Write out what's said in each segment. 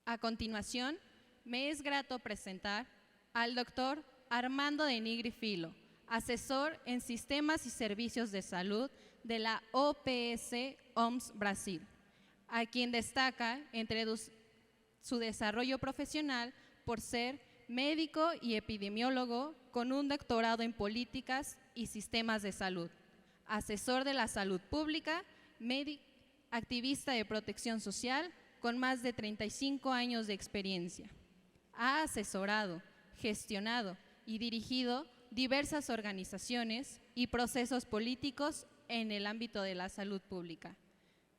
A continuación, me es grato presentar al doctor Armando de Nigri Filo, asesor en Sistemas y Servicios de Salud de la OPS OMS Brasil, a quien destaca entre su desarrollo profesional por ser médico y epidemiólogo con un doctorado en políticas y sistemas de salud, asesor de la salud pública, activista de protección social con más de 35 años de experiencia. Ha asesorado, gestionado y dirigido diversas organizaciones y procesos políticos en el ámbito de la salud pública,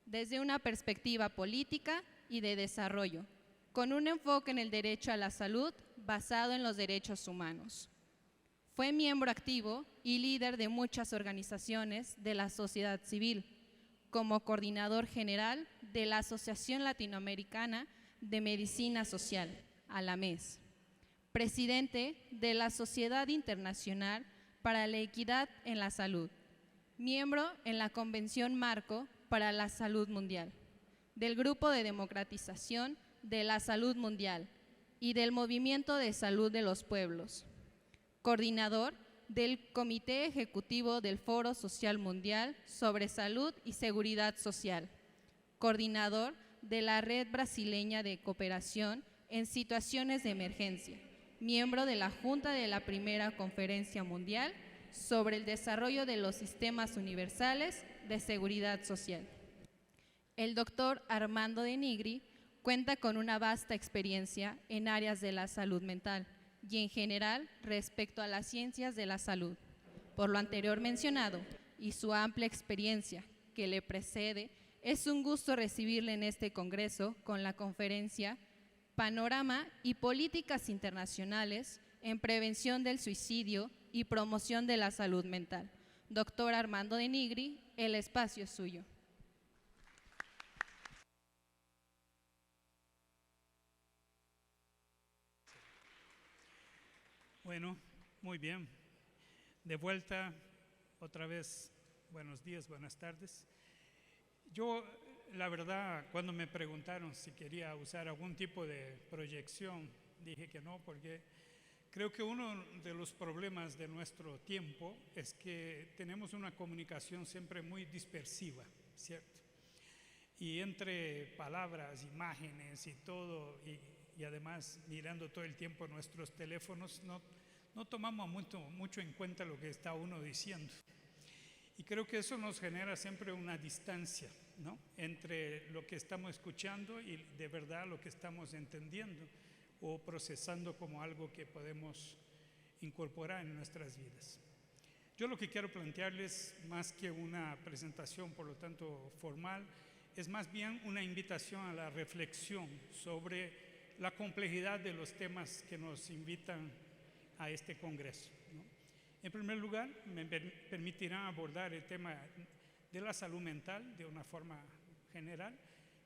desde una perspectiva política y de desarrollo, con un enfoque en el derecho a la salud basado en los derechos humanos. Fue miembro activo y líder de muchas organizaciones de la sociedad civil, como coordinador general de la Asociación Latinoamericana de Medicina Social, ALAMES, presidente de la Sociedad Internacional para la Equidad en la Salud, miembro en la Convención Marco para la Salud Mundial, del Grupo de Democratización de la Salud Mundial y del Movimiento de Salud de los Pueblos, coordinador del Comité Ejecutivo del Foro Social Mundial sobre Salud y Seguridad Social, coordinador de la Red Brasileña de Cooperación en Situaciones de Emergencia, miembro de la Junta de la Primera Conferencia Mundial sobre el Desarrollo de los Sistemas Universales de Seguridad Social. El doctor Armando de Nigri cuenta con una vasta experiencia en áreas de la salud mental y en general respecto a las ciencias de la salud. Por lo anterior mencionado y su amplia experiencia que le precede, es un gusto recibirle en este congreso con la conferencia Panorama y Políticas Internacionales en Prevención del Suicidio y Promoción de la Salud Mental. Doctor Armando de Nigri, el espacio es suyo. Bueno, muy bien. De vuelta, otra vez, buenos días, buenas tardes. Yo, la verdad, cuando me preguntaron si quería usar algún tipo de proyección, dije que no, porque creo que uno de los problemas de nuestro tiempo es que tenemos una comunicación siempre muy dispersiva, ¿cierto? Y entre palabras, imágenes y todo, y además mirando todo el tiempo nuestros teléfonos, no tomamos mucho en cuenta lo que está uno diciendo. Y creo que eso nos genera siempre una distancia, ¿no?, entre lo que estamos escuchando y de verdad lo que estamos entendiendo o procesando como algo que podemos incorporar en nuestras vidas. Yo lo que quiero plantearles, más que una presentación, por lo tanto, formal, es más bien una invitación a la reflexión sobre la complejidad de los temas que nos invitan a este congreso, ¿no? En primer lugar, me permitirán abordar el tema de la salud mental de una forma general,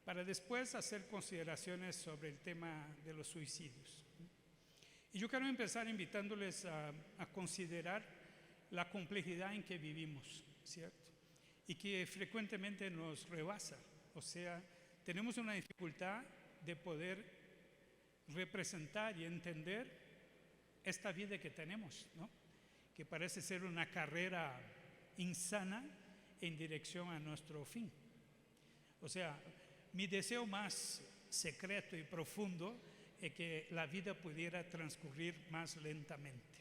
para después hacer consideraciones sobre el tema de los suicidios. Y yo quiero empezar invitándoles a considerar la complejidad en que vivimos, ¿cierto? Y que frecuentemente nos rebasa. O sea, tenemos una dificultad de poder representar y entender esta vida que tenemos, ¿no?, que parece ser una carrera insana en dirección a nuestro fin. O sea, mi deseo más secreto y profundo es que la vida pudiera transcurrir más lentamente,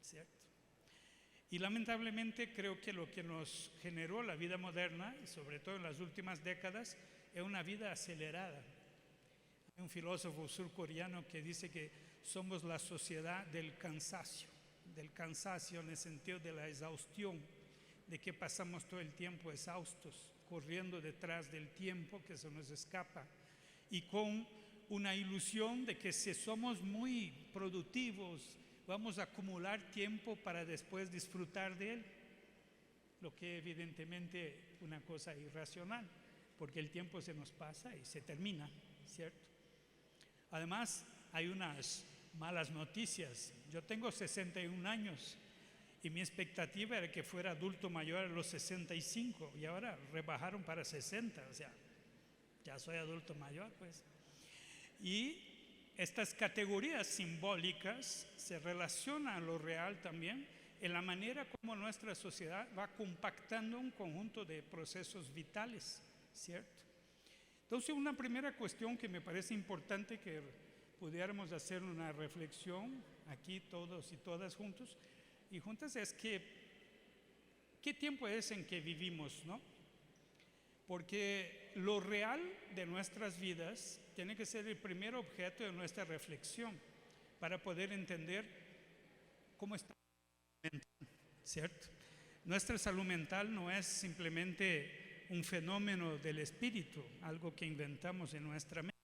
¿cierto? Y lamentablemente creo que lo que nos generó la vida moderna, y sobre todo en las últimas décadas, es una vida acelerada. Hay un filósofo surcoreano que dice que somos la sociedad del cansancio en el sentido de la exhaustión, de que pasamos todo el tiempo exhaustos, corriendo detrás del tiempo que se nos escapa, y con una ilusión de que si somos muy productivos, vamos a acumular tiempo para después disfrutar de él, lo que evidentemente es una cosa irracional, porque el tiempo se nos pasa y se termina, ¿cierto? Además, hay unas malas noticias. Yo tengo 61 años y mi expectativa era que fuera adulto mayor a los 65 y ahora rebajaron para 60, o sea, ya soy adulto mayor, pues. Y estas categorías simbólicas se relacionan a lo real también en la manera como nuestra sociedad va compactando un conjunto de procesos vitales, ¿cierto? Entonces, una primera cuestión que me parece importante que pudiéramos hacer una reflexión aquí todos y todas juntos y juntas es que ¿qué tiempo es en que vivimos, no? Porque lo real de nuestras vidas tiene que ser el primer objeto de nuestra reflexión para poder entender cómo está, ¿cierto? Nuestra salud mental no es simplemente un fenómeno del espíritu, algo que inventamos en nuestra mente,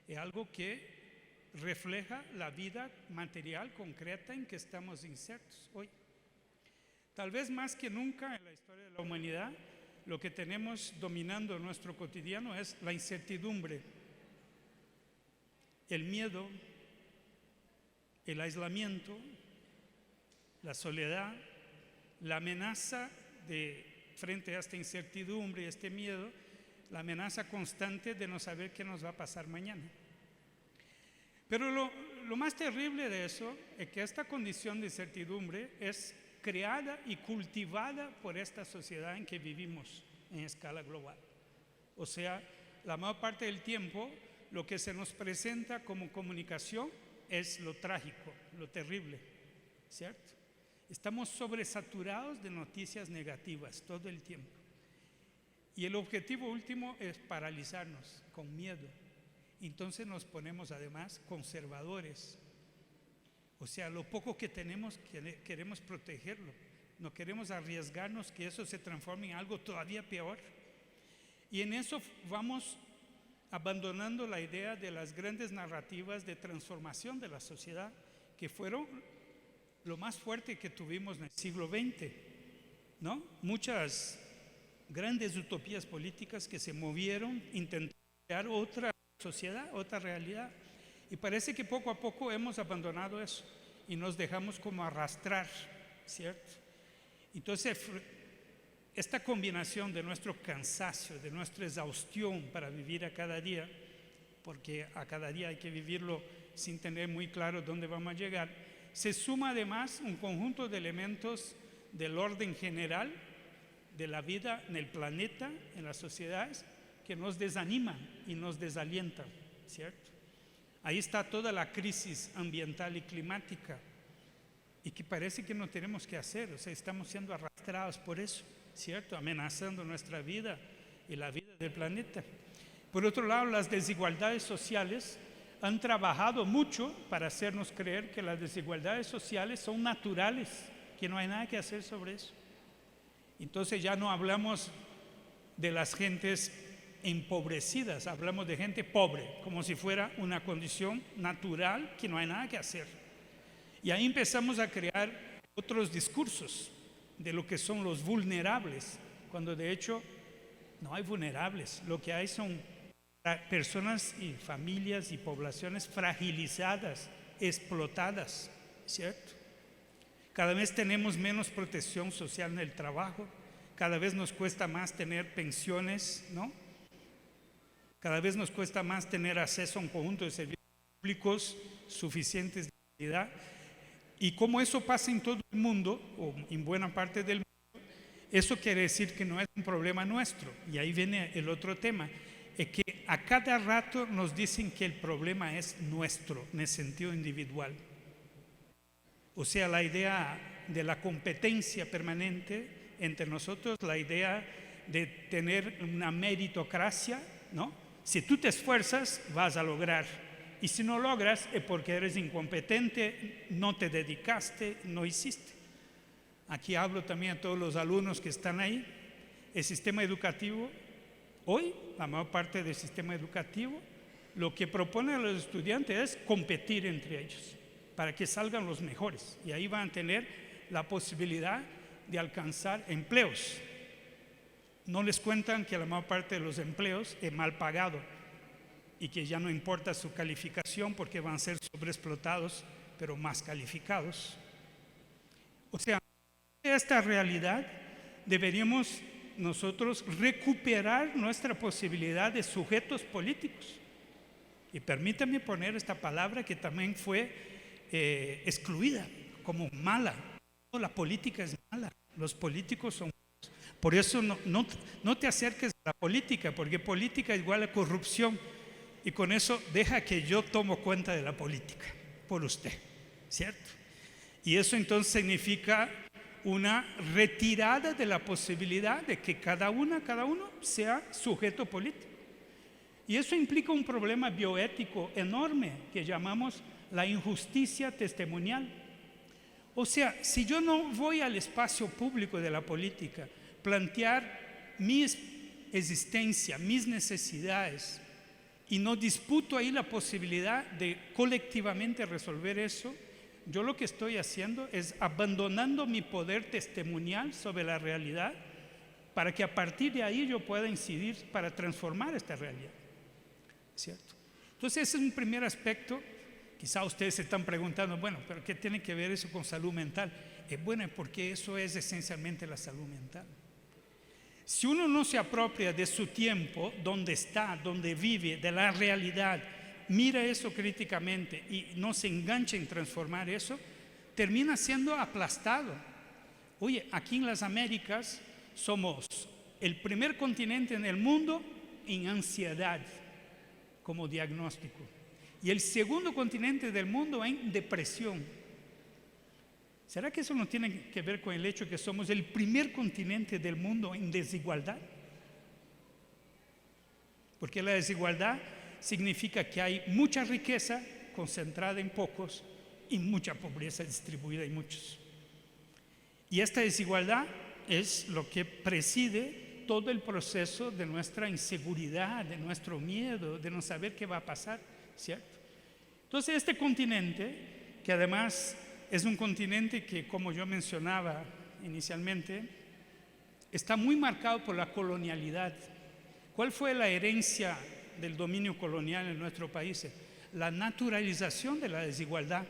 es algo que refleja la vida material concreta en que estamos insertos hoy. Tal vez más que nunca en la historia de la humanidad, lo que tenemos dominando nuestro cotidiano es la incertidumbre, el miedo, el aislamiento, la soledad, la amenaza frente a esta incertidumbre y este miedo, la amenaza constante de no saber qué nos va a pasar mañana. Pero lo más terrible de eso es que esta condición de incertidumbre es creada y cultivada por esta sociedad en que vivimos en escala global. O sea, la mayor parte del tiempo lo que se nos presenta como comunicación es lo trágico, lo terrible, ¿cierto? Estamos sobresaturados de noticias negativas todo el tiempo. Y el objetivo último es paralizarnos con miedo. Entonces nos ponemos además conservadores. O sea, lo poco que tenemos queremos protegerlo. No queremos arriesgarnos que eso se transforme en algo todavía peor. Y en eso vamos abandonando la idea de las grandes narrativas de transformación de la sociedad, que fueron lo más fuerte que tuvimos en el siglo XX, ¿no? Muchas grandes utopías políticas que se movieron intentando crear otra sociedad, otra realidad. Y parece que poco a poco hemos abandonado eso y nos dejamos como arrastrar, ¿cierto? Entonces, esta combinación de nuestro cansancio, de nuestra exhaustión para vivir a cada día, porque a cada día hay que vivirlo sin tener muy claro dónde vamos a llegar, se suma además un conjunto de elementos del orden general de la vida en el planeta, en las sociedades, que nos desaniman y nos desalientan, ¿cierto? Ahí está toda la crisis ambiental y climática y que parece que no tenemos que hacer, o sea, estamos siendo arrastrados por eso, ¿cierto? Amenazando nuestra vida y la vida del planeta. Por otro lado, las desigualdades sociales han trabajado mucho para hacernos creer que las desigualdades sociales son naturales, que no hay nada que hacer sobre eso. Entonces ya no hablamos de las gentes empobrecidas, hablamos de gente pobre, como si fuera una condición natural que no hay nada que hacer. Y ahí empezamos a crear otros discursos de lo que son los vulnerables, cuando de hecho no hay vulnerables, lo que hay son personas y familias y poblaciones fragilizadas, explotadas, ¿cierto? Cada vez tenemos menos protección social en el trabajo, cada vez nos cuesta más tener pensiones, ¿no? Cada vez nos cuesta más tener acceso a un conjunto de servicios públicos suficientes de calidad. Y como eso pasa en todo el mundo, o en buena parte del mundo, eso quiere decir que no es un problema nuestro. Y ahí viene el otro tema, es que a cada rato nos dicen que el problema es nuestro, en el sentido individual. O sea, la idea de la competencia permanente entre nosotros, la idea de tener una meritocracia, ¿no? Si tú te esfuerzas, vas a lograr. Y si no logras, es porque eres incompetente, no te dedicaste, no hiciste. Aquí hablo también a todos los alumnos que están ahí. El sistema educativo, hoy, la mayor parte del sistema educativo, lo que propone a los estudiantes es competir entre ellos, para que salgan los mejores. Y ahí van a tener la posibilidad de alcanzar empleos. No les cuentan que la mayor parte de los empleos es mal pagado y que ya no importa su calificación porque van a ser sobreexplotados, pero más calificados. O sea, esta realidad deberíamos nosotros recuperar nuestra posibilidad de sujetos políticos. Y permítame poner esta palabra que también fue excluida como mala. No, la política es mala, los políticos son malos. Por eso no te acerques a la política, porque política es igual a corrupción. Y con eso deja que yo tomo cuenta de la política por usted, ¿cierto? Y eso entonces significa una retirada de la posibilidad de que cada uno sea sujeto político. Y eso implica un problema bioético enorme que llamamos la injusticia testimonial. O sea, si yo no voy al espacio público de la política, plantear mi existencia, mis necesidades, y no disputo ahí la posibilidad de colectivamente resolver eso, yo lo que estoy haciendo es abandonando mi poder testimonial sobre la realidad para que a partir de ahí yo pueda incidir para transformar esta realidad, ¿cierto? Entonces ese es un primer aspecto. Quizá ustedes se están preguntando, bueno, ¿pero qué tiene que ver eso con salud mental? Bueno, porque eso es esencialmente la salud mental. Si uno no se apropia de su tiempo, donde está, donde vive, de la realidad, mira eso críticamente y no se engancha en transformar eso, termina siendo aplastado. Oye, aquí en las Américas somos el primer continente en el mundo en ansiedad como diagnóstico y el segundo continente del mundo en depresión. ¿Será que eso no tiene que ver con el hecho que somos el primer continente del mundo en desigualdad? Porque la desigualdad significa que hay mucha riqueza concentrada en pocos y mucha pobreza distribuida en muchos. Y esta desigualdad es lo que preside todo el proceso de nuestra inseguridad, de nuestro miedo, de no saber qué va a pasar, ¿cierto? Entonces este continente, que además es un continente que, como yo mencionaba inicialmente, está muy marcado por la colonialidad. ¿Cuál fue la herencia del dominio colonial en nuestro país? La naturalización de la desigualdad.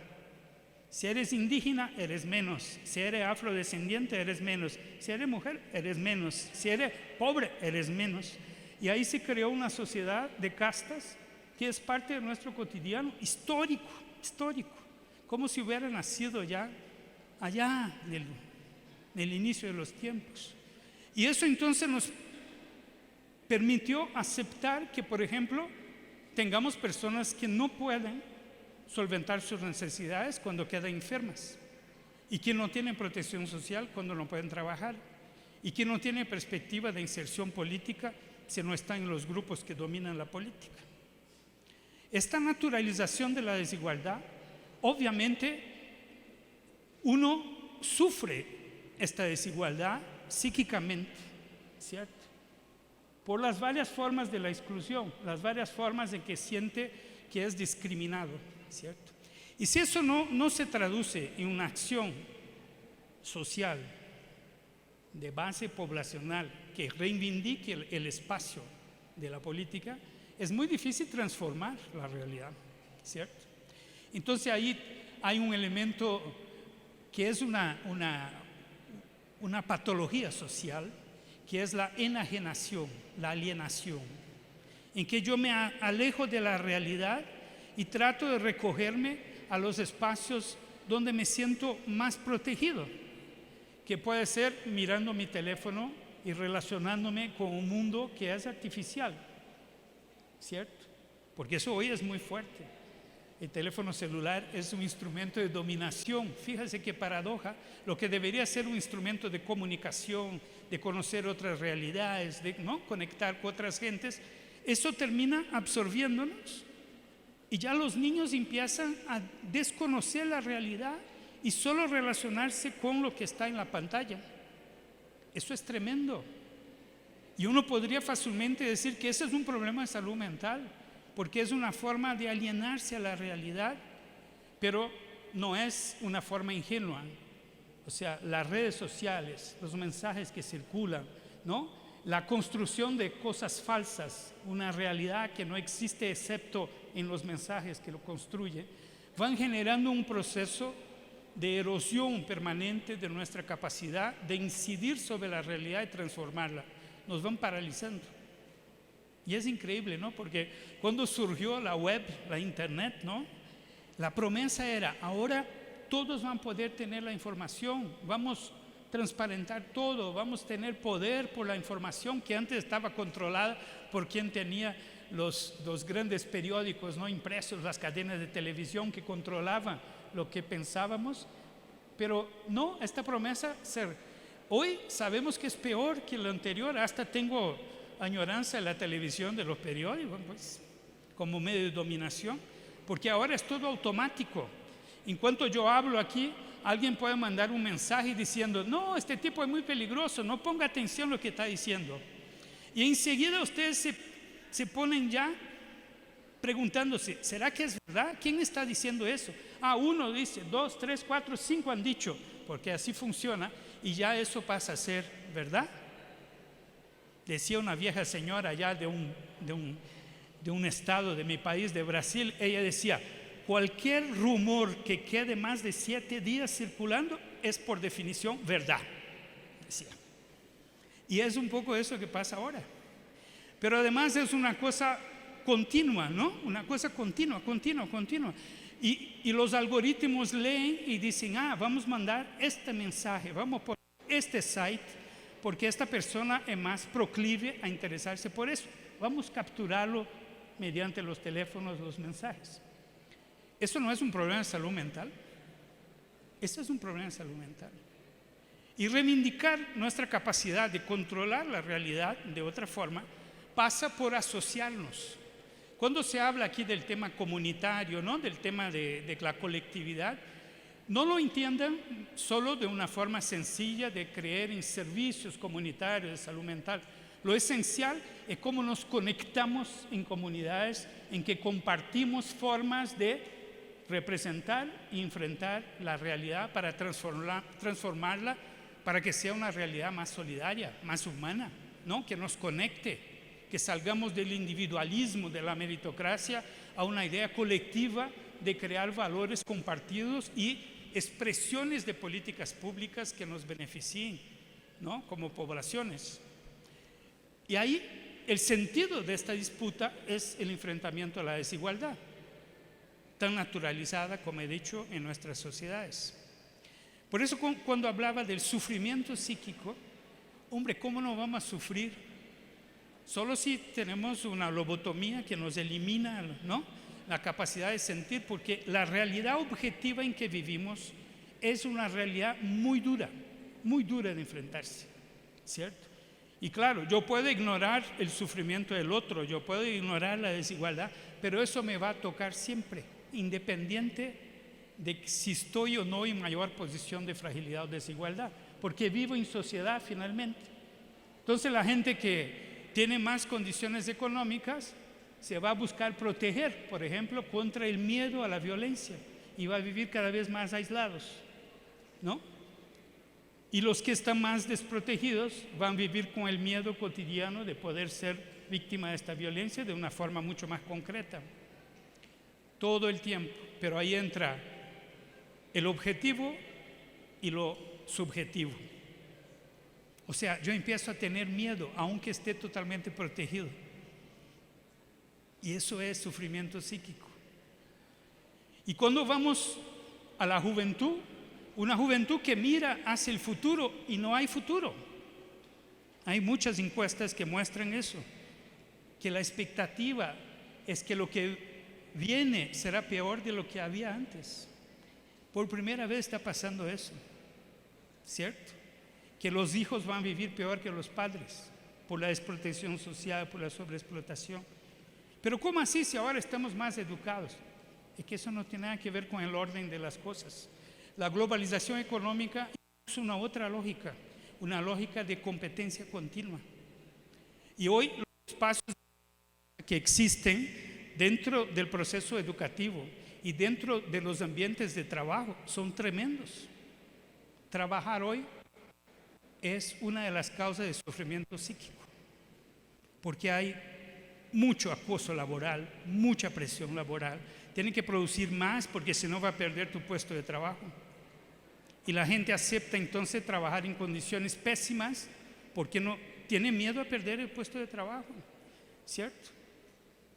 Si eres indígena, eres menos. Si eres afrodescendiente, eres menos. Si eres mujer, eres menos. Si eres pobre, eres menos. Y ahí se creó una sociedad de castas que es parte de nuestro cotidiano histórico, como si hubiera nacido ya allá en el inicio de los tiempos. Y eso entonces nos permitió aceptar que, por ejemplo, tengamos personas que no pueden solventar sus necesidades cuando quedan enfermas, y que no tienen protección social cuando no pueden trabajar, y que no tienen perspectiva de inserción política si no están en los grupos que dominan la política. Esta naturalización de la desigualdad, obviamente, uno sufre esta desigualdad psíquicamente, ¿cierto? Por las varias formas de la exclusión, las varias formas en que siente que es discriminado, ¿cierto? Y si eso no se traduce en una acción social de base poblacional que reivindique el espacio de la política, es muy difícil transformar la realidad, ¿cierto? Entonces ahí hay un elemento que es una patología social, que es la enajenación, la alienación, en que yo me alejo de la realidad y trato de recogerme a los espacios donde me siento más protegido, que puede ser mirando mi teléfono y relacionándome con un mundo que es artificial, ¿cierto? Porque eso hoy es muy fuerte. El teléfono celular es un instrumento de dominación. Fíjense qué paradoja. Lo que debería ser un instrumento de comunicación, de conocer otras realidades, de conectar con otras gentes, eso termina absorbiéndonos. Y ya los niños empiezan a desconocer la realidad y solo relacionarse con lo que está en la pantalla. Eso es tremendo. Y uno podría fácilmente decir que ese es un problema de salud mental, porque es una forma de alienarse a la realidad, pero no es una forma ingenua. O sea, las redes sociales, los mensajes que circulan, ¿no? La construcción de cosas falsas, una realidad que no existe excepto en los mensajes que lo construyen, van generando un proceso de erosión permanente de nuestra capacidad de incidir sobre la realidad y transformarla. Nos van paralizando. Y es increíble, ¿no? Porque cuando surgió la web, la internet, ¿no? La promesa era, ahora todos van a poder tener la información, vamos a transparentar todo, vamos a tener poder por la información que antes estaba controlada por quien tenía los grandes periódicos, ¿no? Impresos, las cadenas de televisión que controlaban lo que pensábamos. Pero no, esta promesa hoy sabemos que es peor que lo anterior. Hasta tengo añoranza de la televisión, de los periódicos, pues, como medio de dominación, porque ahora es todo automático. En cuanto yo hablo aquí, alguien puede mandar un mensaje diciendo, no, este tipo es muy peligroso, no ponga atención a lo que está diciendo. Y enseguida ustedes se ponen ya preguntándose, ¿será que es verdad? ¿Quién está diciendo eso? Uno dice, 2, 3, 4, 5 han dicho, porque así funciona, y ya eso pasa a ser verdad. Decía una vieja señora allá de un estado de mi país, de Brasil, ella decía, cualquier rumor que quede más de 7 días circulando es por definición verdad, decía. Y es un poco eso que pasa ahora. Pero además es una cosa continua, ¿no? Una cosa continua. Y los algoritmos leen y dicen, vamos a mandar este mensaje, vamos a poner este site, porque esta persona es más proclive a interesarse por eso. Vamos a capturarlo mediante los teléfonos, los mensajes. ¿Eso no es un problema de salud mental? Eso es un problema de salud mental. Y reivindicar nuestra capacidad de controlar la realidad de otra forma pasa por asociarnos. Cuando se habla aquí del tema comunitario, ¿no? Del tema de la colectividad, no lo entiendan solo de una forma sencilla de creer en servicios comunitarios de salud mental. Lo esencial es cómo nos conectamos en comunidades en que compartimos formas de representar y enfrentar la realidad para transformarla para que sea una realidad más solidaria, más humana, ¿no? Que nos conecte, que salgamos del individualismo, de la meritocracia, a una idea colectiva de crear valores compartidos y expresiones de políticas públicas que nos beneficien, ¿no? Como poblaciones. Y ahí el sentido de esta disputa es el enfrentamiento a la desigualdad, tan naturalizada, como he dicho, en nuestras sociedades. Por eso cuando hablaba del sufrimiento psíquico, hombre, ¿cómo no vamos a sufrir? Solo si tenemos una lobotomía que nos elimina, ¿no? La capacidad de sentir, porque la realidad objetiva en que vivimos es una realidad muy dura de enfrentarse, ¿cierto? Y claro, yo puedo ignorar el sufrimiento del otro, yo puedo ignorar la desigualdad, pero eso me va a tocar siempre, independiente de si estoy o no en mayor posición de fragilidad o desigualdad, porque vivo en sociedad finalmente. Entonces la gente que tiene más condiciones económicas se va a buscar proteger, por ejemplo, contra el miedo a la violencia, y va a vivir cada vez más aislados, ¿no? Y los que están más desprotegidos van a vivir con el miedo cotidiano de poder ser víctima de esta violencia de una forma mucho más concreta, todo el tiempo. Pero ahí entra el objetivo y lo subjetivo. O sea, yo empiezo a tener miedo aunque esté totalmente protegido. Y eso es sufrimiento psíquico. Y cuando vamos a la juventud, una juventud que mira hacia el futuro y no hay futuro. Hay muchas encuestas que muestran eso, que la expectativa es que lo que viene será peor de lo que había antes. Por primera vez está pasando eso, ¿cierto? Que los hijos van a vivir peor que los padres por la desprotección social, por la sobreexplotación. Pero ¿cómo así si ahora estamos más educados? Es que eso no tiene nada que ver con el orden de las cosas. La globalización económica es una otra lógica, una lógica de competencia continua. Y hoy los espacios que existen dentro del proceso educativo y dentro de los ambientes de trabajo son tremendos. Trabajar hoy es una de las causas de sufrimiento psíquico, porque hay mucho acoso laboral, mucha presión laboral. Tienen que producir más porque si no va a perder tu puesto de trabajo. Y la gente acepta entonces trabajar en condiciones pésimas porque no tiene miedo a perder el puesto de trabajo. ¿cierto?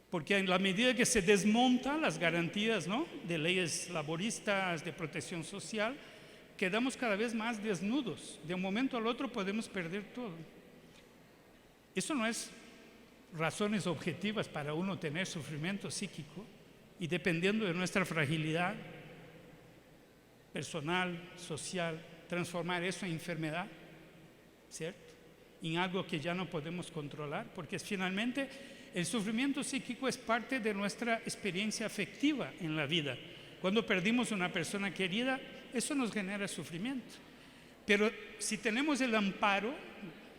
Porque en la medida que se desmontan las garantías, ¿no?, de leyes laboristas, de protección social, quedamos cada vez más desnudos. De un momento al otro podemos perder todo. Eso no es razones objetivas para uno tener sufrimiento psíquico, y dependiendo de nuestra fragilidad personal, social, transformar eso en enfermedad, ¿cierto?, en algo que ya no podemos controlar, porque finalmente el sufrimiento psíquico es parte de nuestra experiencia afectiva en la vida. Cuando perdimos una persona querida, eso nos genera sufrimiento. Pero si tenemos el amparo,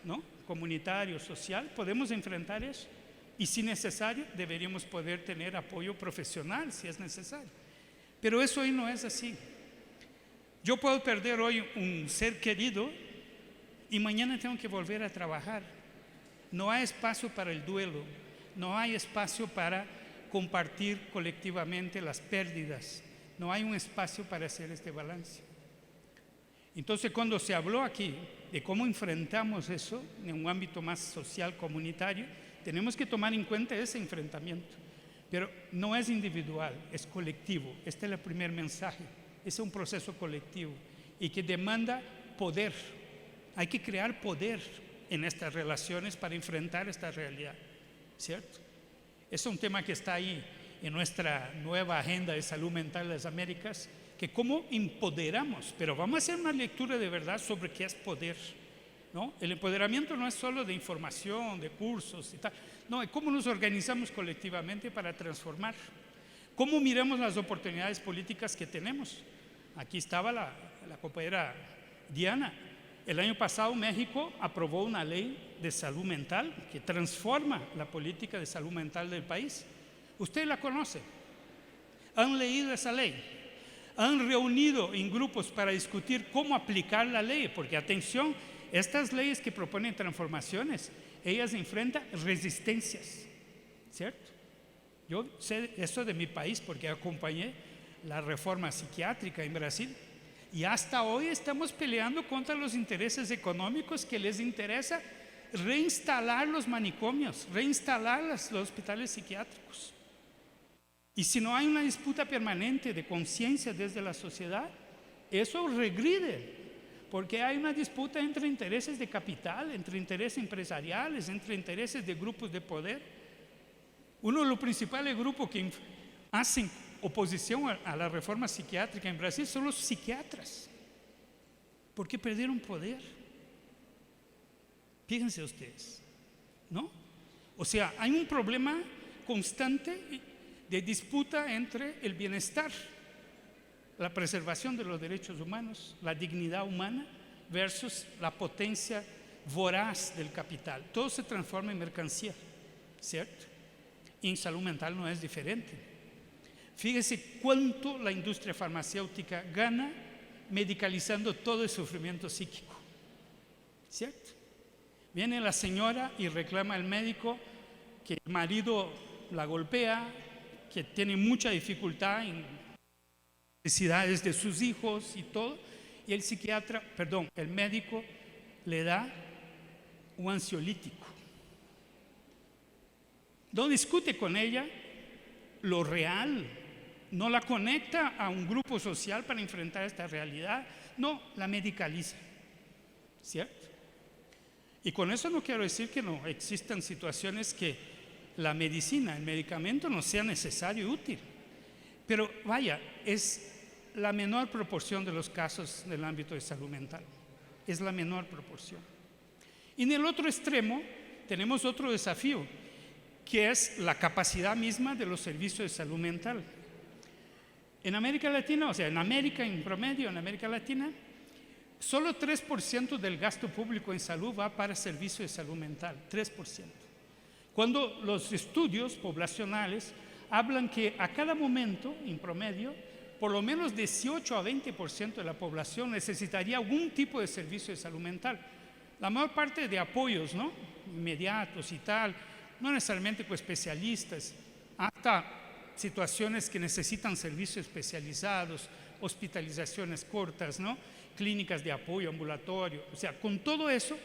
¿no?, comunitario, social, podemos enfrentar eso. Y si necesario, deberíamos poder tener apoyo profesional si es necesario. Pero eso hoy no es así. Yo puedo perder hoy un ser querido y mañana tengo que volver a trabajar. No hay espacio para el duelo, no hay espacio para compartir colectivamente las pérdidas, no hay un espacio para hacer este balance. Entonces, cuando se habló aquí de cómo enfrentamos eso en un ámbito más social, comunitario, tenemos que tomar en cuenta ese enfrentamiento. Pero no es individual, es colectivo. Este es el primer mensaje. Es un proceso colectivo y que demanda poder. Hay que crear poder en estas relaciones para enfrentar esta realidad, ¿cierto? Es un tema que está ahí en nuestra nueva agenda de salud mental de las Américas, que cómo empoderamos, pero vamos a hacer una lectura de verdad sobre qué es poder, ¿no? El empoderamiento no es solo de información, de cursos y tal, no, es cómo nos organizamos colectivamente para transformar, cómo miramos las oportunidades políticas que tenemos. Aquí estaba la compañera Diana. El año pasado México aprobó una ley de salud mental que transforma la política de salud mental del país. Usted la conoce, han leído esa ley, han reunido en grupos para discutir cómo aplicar la ley, porque atención, estas leyes que proponen transformaciones, ellas enfrentan resistencias, ¿cierto? Yo sé eso de mi país porque acompañé la reforma psiquiátrica en Brasil y hasta hoy estamos peleando contra los intereses económicos que les interesa reinstalar los manicomios, reinstalar los hospitales psiquiátricos. Y si no hay una disputa permanente de conciencia desde la sociedad, eso regride, porque hay una disputa entre intereses de capital, entre intereses empresariales, entre intereses de grupos de poder. Uno de los principales grupos que hacen oposición a la reforma psiquiátrica en Brasil son los psiquiatras, porque perdieron poder. Fíjense ustedes, ¿no? O sea, hay un problema constante de disputa entre el bienestar, la preservación de los derechos humanos, la dignidad humana versus la potencia voraz del capital. Todo se transforma en mercancía, ¿cierto? Y en salud mental no es diferente. Fíjese cuánto la industria farmacéutica gana medicalizando todo el sufrimiento psíquico, ¿cierto? Viene la señora y reclama al médico que el marido la golpea, que tiene mucha dificultad en necesidades de sus hijos y todo, y el médico le da un ansiolítico. No discute con ella lo real, no la conecta a un grupo social para enfrentar esta realidad, no, la medicaliza, ¿cierto? Y con eso no quiero decir que no existan situaciones que la medicina, el medicamento no sea necesario y útil, pero vaya, es la menor proporción de los casos del ámbito de salud mental, es la menor proporción. Y en el otro extremo tenemos otro desafío, que es la capacidad misma de los servicios de salud mental. En América Latina, o sea, en América en promedio, en América Latina, solo 3% del gasto público en salud va para servicios de salud mental, 3%. Cuando los estudios poblacionales hablan que a cada momento, en promedio, por lo menos 18 a 20% de la población necesitaría algún tipo de servicio de salud mental. La mayor parte de apoyos, ¿no?, inmediatos y tal, no necesariamente con especialistas, hasta situaciones que necesitan servicios especializados, hospitalizaciones cortas, ¿no?, clínicas de apoyo ambulatorio. O sea, con todo eso,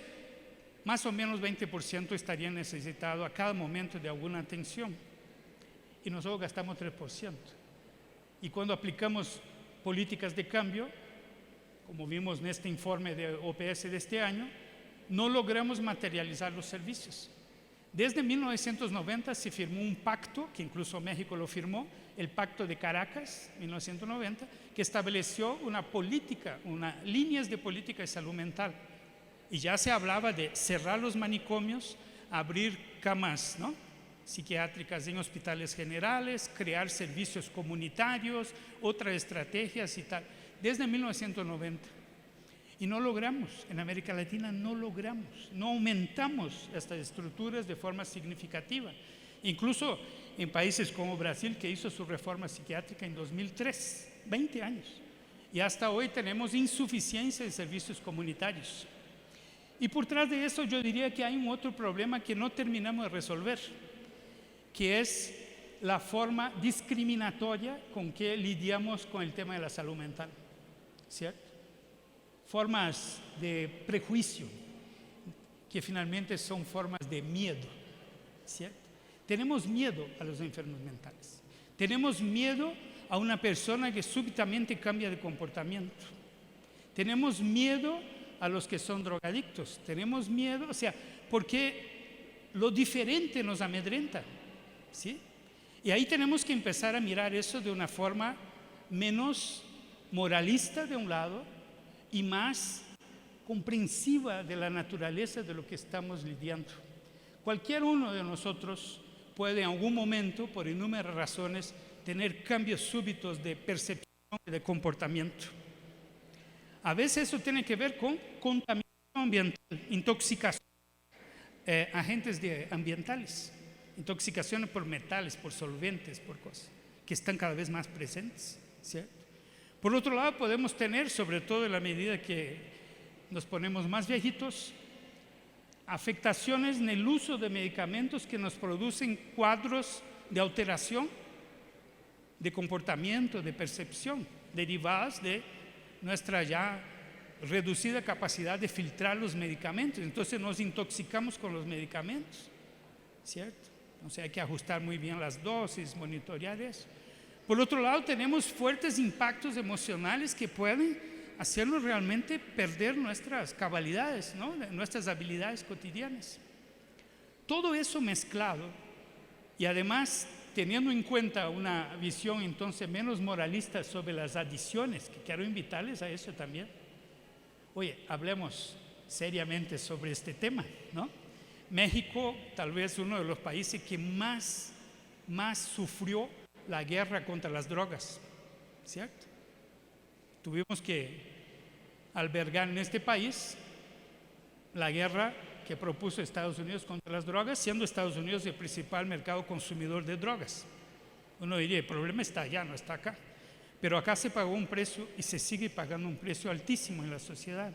más o menos 20% estaría necesitado a cada momento de alguna atención. Y nosotros gastamos 3%. Y cuando aplicamos políticas de cambio, como vimos en este informe de OPS de este año, no logramos materializar los servicios. Desde 1990 se firmó un pacto, que incluso México lo firmó, el Pacto de Caracas, 1990, que estableció una política, líneas de política de salud mental. Y ya se hablaba de cerrar los manicomios, abrir camas, ¿no?, psiquiátricas en hospitales generales, crear servicios comunitarios, otras estrategias y tal, desde 1990. Y no logramos, en América Latina no logramos, no aumentamos estas estructuras de forma significativa. Incluso en países como Brasil, que hizo su reforma psiquiátrica en 2003, 20 años. Y hasta hoy tenemos insuficiencia de servicios comunitarios. Y por detrás de eso yo diría que hay un otro problema que no terminamos de resolver, que es la forma discriminatoria con que lidiamos con el tema de la salud mental, ¿cierto? Formas de prejuicio, que finalmente son formas de miedo, ¿cierto? Tenemos miedo a los enfermos mentales. Tenemos miedo a una persona que súbitamente cambia de comportamiento. Tenemos miedo a los que son drogadictos. Tenemos miedo, o sea, porque lo diferente nos amedrenta, ¿sí? Y ahí tenemos que empezar a mirar eso de una forma menos moralista de un lado y más comprensiva de la naturaleza de lo que estamos lidiando. Cualquier uno de nosotros puede en algún momento, por innumerables razones, tener cambios súbitos de percepción y de comportamiento. A veces eso tiene que ver con contaminación ambiental, intoxicación, agentes ambientales, intoxicaciones por metales, por solventes, por cosas que están cada vez más presentes, ¿cierto? Por otro lado, podemos tener, sobre todo en la medida que nos ponemos más viejitos, afectaciones en el uso de medicamentos que nos producen cuadros de alteración de comportamiento, de percepción, derivadas de nuestra ya reducida capacidad de filtrar los medicamentos. Entonces nos intoxicamos con los medicamentos, ¿cierto? Entonces hay que ajustar muy bien las dosis, monitorear eso. Por otro lado, tenemos fuertes impactos emocionales que pueden hacernos realmente perder nuestras cabalidades, ¿no?, nuestras habilidades cotidianas. Todo eso mezclado y además teniendo en cuenta una visión entonces menos moralista sobre las adicciones, que quiero invitarles a eso también. Oye, hablemos seriamente sobre este tema, ¿no? México, tal vez uno de los países que más sufrió la guerra contra las drogas, ¿cierto? Tuvimos que albergar en este país la guerra que propuso Estados Unidos contra las drogas, siendo Estados Unidos el principal mercado consumidor de drogas. Uno diría, el problema está allá, no está acá. Pero acá se pagó un precio y se sigue pagando un precio altísimo en la sociedad,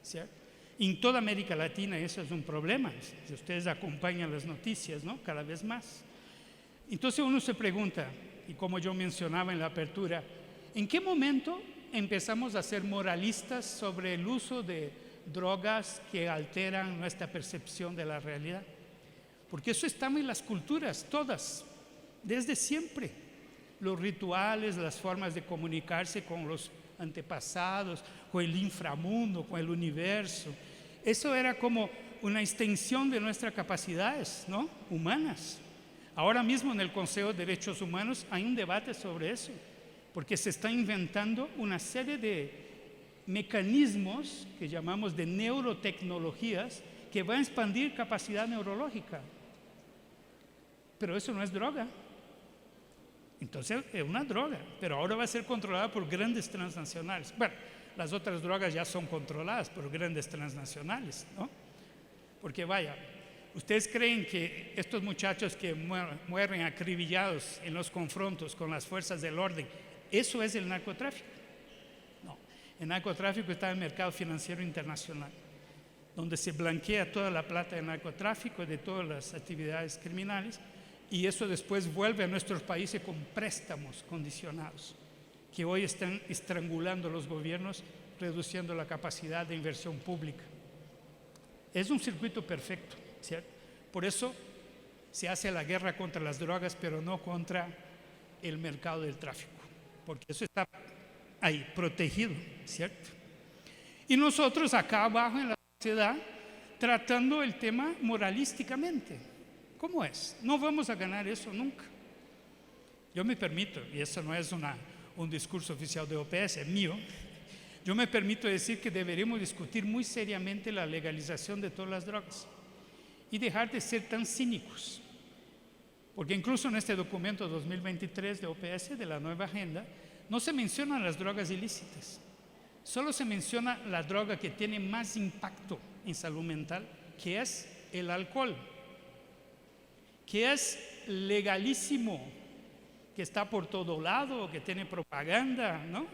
¿cierto? En toda América Latina eso es un problema. Si ustedes acompañan las noticias, ¿no?, cada vez más. Entonces uno se pregunta, y como yo mencionaba en la apertura, ¿en qué momento empezamos a ser moralistas sobre el uso de drogas que alteran nuestra percepción de la realidad? Porque eso está en las culturas, todas, desde siempre. Los rituales, las formas de comunicarse con los antepasados, con el inframundo, con el universo. Eso era como una extensión de nuestras capacidades, ¿no?, humanas. Ahora mismo en el Consejo de Derechos Humanos hay un debate sobre eso, porque se está inventando una serie de mecanismos que llamamos de neurotecnologías que van a expandir capacidad neurológica. Pero eso no es droga. Entonces es una droga, pero ahora va a ser controlada por grandes transnacionales. Bueno, las otras drogas ya son controladas por grandes transnacionales, ¿no? Porque vaya, ¿ustedes creen que estos muchachos que mueren acribillados en los confrontos con las fuerzas del orden, eso es el narcotráfico? No, el narcotráfico está en el mercado financiero internacional, donde se blanquea toda la plata del narcotráfico, de todas las actividades criminales, y eso después vuelve a nuestros países con préstamos condicionados, que hoy están estrangulando los gobiernos, reduciendo la capacidad de inversión pública. Es un circuito perfecto, ¿cierto? Por eso se hace la guerra contra las drogas, pero no contra el mercado del tráfico, porque eso está ahí, protegido, ¿cierto? Y nosotros acá abajo en la sociedad, tratando el tema moralísticamente. ¿Cómo es? No vamos a ganar eso nunca. Yo me permito, y eso no es un discurso oficial de OPS, es mío, yo me permito decir que deberíamos discutir muy seriamente la legalización de todas las drogas y dejar de ser tan cínicos. Porque incluso en este documento 2023 de OPS, de la nueva agenda, no se mencionan las drogas ilícitas. Solo se menciona la droga que tiene más impacto en salud mental, que es el alcohol, que es legalísimo, que está por todo lado, que tiene propaganda, ¿no?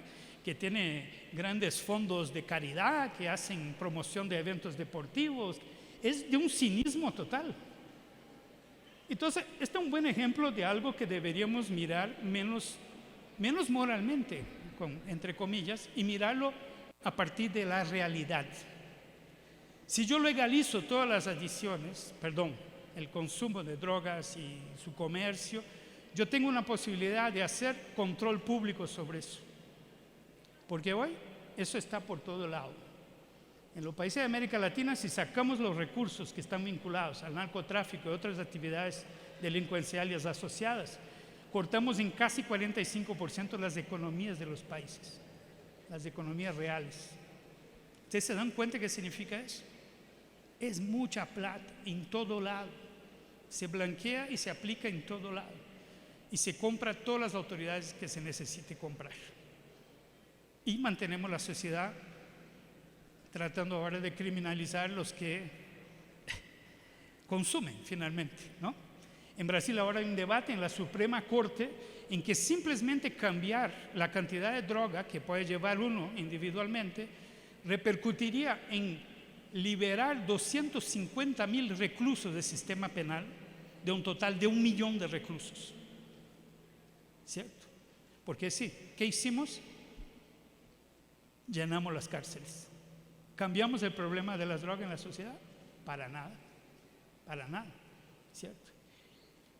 Que tiene grandes fondos de caridad, que hacen promoción de eventos deportivos. Es de un cinismo total. Entonces, este es un buen ejemplo de algo que deberíamos mirar menos moralmente, entre comillas, y mirarlo a partir de la realidad. Si yo legalizo todas las adicciones, el consumo de drogas y su comercio, yo tengo una posibilidad de hacer control público sobre eso. Porque hoy eso está por todo lado. En los países de América Latina, si sacamos los recursos que están vinculados al narcotráfico y otras actividades delincuenciales asociadas, cortamos en casi 45% las economías de los países, las economías reales. ¿Ustedes se dan cuenta qué significa eso? Es mucha plata en todo lado. Se blanquea y se aplica en todo lado. Y se compra todas las autoridades que se necesite comprar. Y mantenemos la sociedad tratando ahora de criminalizar los que consumen finalmente, ¿no? En Brasil ahora hay un debate en la Suprema Corte en que simplemente cambiar la cantidad de droga que puede llevar uno individualmente repercutiría en liberar 250,000 reclusos del sistema penal de un total de 1 millón de reclusos. ¿Cierto? Porque sí, ¿qué hicimos? Llenamos las cárceles. ¿Cambiamos el problema de las drogas en la sociedad? Para nada, ¿cierto?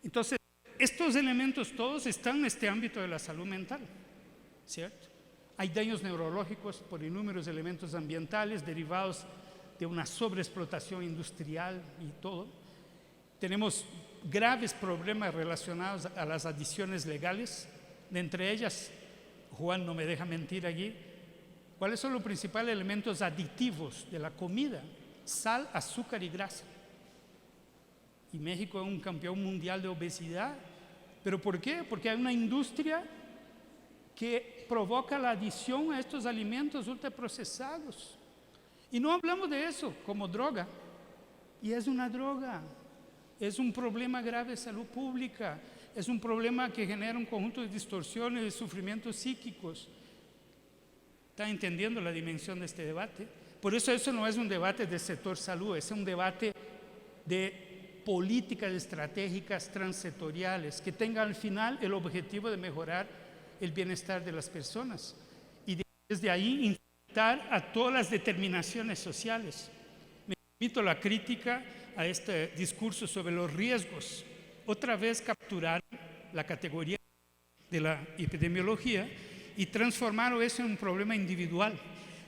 Entonces, estos elementos todos están en este ámbito de la salud mental, ¿cierto? Hay daños neurológicos por innumerables elementos ambientales derivados de una sobreexplotación industrial y todo. Tenemos graves problemas relacionados a las adicciones legales, de entre ellas, Juan no me deja mentir allí, ¿cuáles son los principales elementos aditivos de la comida? Sal, azúcar y grasa. Y México es un campeón mundial de obesidad. ¿Pero por qué? Porque hay una industria que provoca la adicción a estos alimentos ultraprocesados. Y no hablamos de eso como droga. Y es una droga. Es un problema grave de salud pública. Es un problema que genera un conjunto de distorsiones, de sufrimientos psíquicos. ¿Está entendiendo la dimensión de este debate? Por eso no es un debate del sector salud, es un debate de políticas estratégicas transsectoriales que tengan al final el objetivo de mejorar el bienestar de las personas y desde ahí infectar a todas las determinaciones sociales. Me invito a la crítica a este discurso sobre los riesgos. Otra vez capturar la categoría de la epidemiología y transformar eso en un problema individual.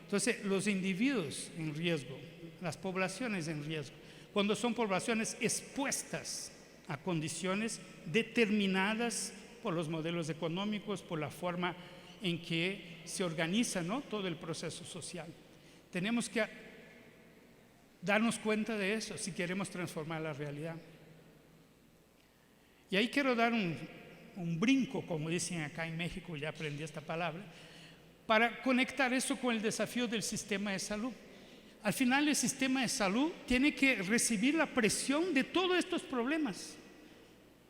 Entonces, los individuos en riesgo, las poblaciones en riesgo, cuando son poblaciones expuestas a condiciones determinadas por los modelos económicos, por la forma en que se organiza, ¿no?, todo el proceso social. Tenemos que darnos cuenta de eso si queremos transformar la realidad. Y ahí quiero dar un brinco, como dicen acá en México, ya aprendí esta palabra, para conectar eso con el desafío del sistema de salud. Al final el sistema de salud tiene que recibir la presión de todos estos problemas.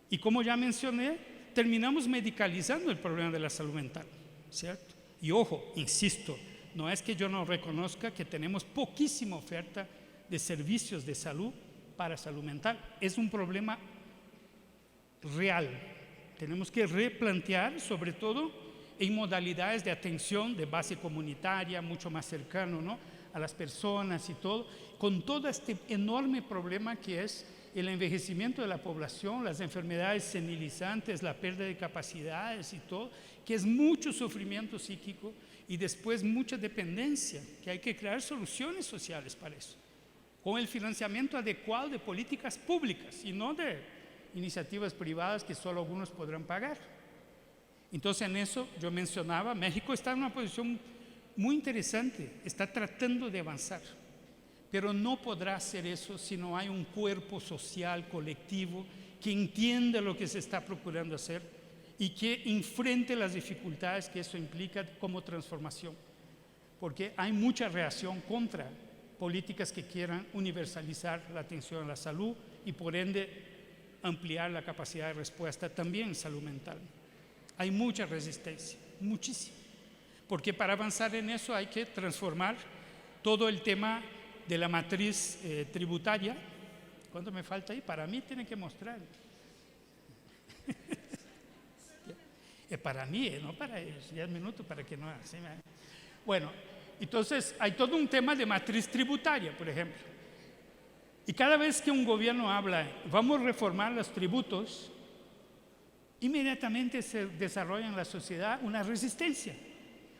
Y como ya mencioné, terminamos medicalizando el problema de la salud mental, ¿cierto? Y ojo, insisto, no es que yo no reconozca que tenemos poquísima oferta de servicios de salud para salud mental. Es un problema real. Tenemos que replantear, sobre todo en modalidades de atención de base comunitaria, mucho más cercano, ¿no?, a las personas y todo, con todo este enorme problema que es el envejecimiento de la población, las enfermedades senilizantes, la pérdida de capacidades y todo, que es mucho sufrimiento psíquico y después mucha dependencia, que hay que crear soluciones sociales para eso, con el financiamiento adecuado de políticas públicas y no de iniciativas privadas que solo algunos podrán pagar. Entonces en eso yo mencionaba, México está en una posición muy interesante, está tratando de avanzar, pero no podrá hacer eso si no hay un cuerpo social colectivo que entienda lo que se está procurando hacer y que enfrente las dificultades que eso implica como transformación, porque hay mucha reacción contra políticas que quieran universalizar la atención a la salud y por ende ampliar la capacidad de respuesta también en salud mental. Hay mucha resistencia, muchísima, porque para avanzar en eso hay que transformar todo el tema de la matriz tributaria. ¿Cuánto me falta ahí? Para mí tienen que mostrar. Es para mí, no para ellos. 10 minutos para que no así. Bueno, entonces hay todo un tema de matriz tributaria, por ejemplo. Y cada vez que un gobierno habla, vamos a reformar los tributos, inmediatamente se desarrolla en la sociedad una resistencia.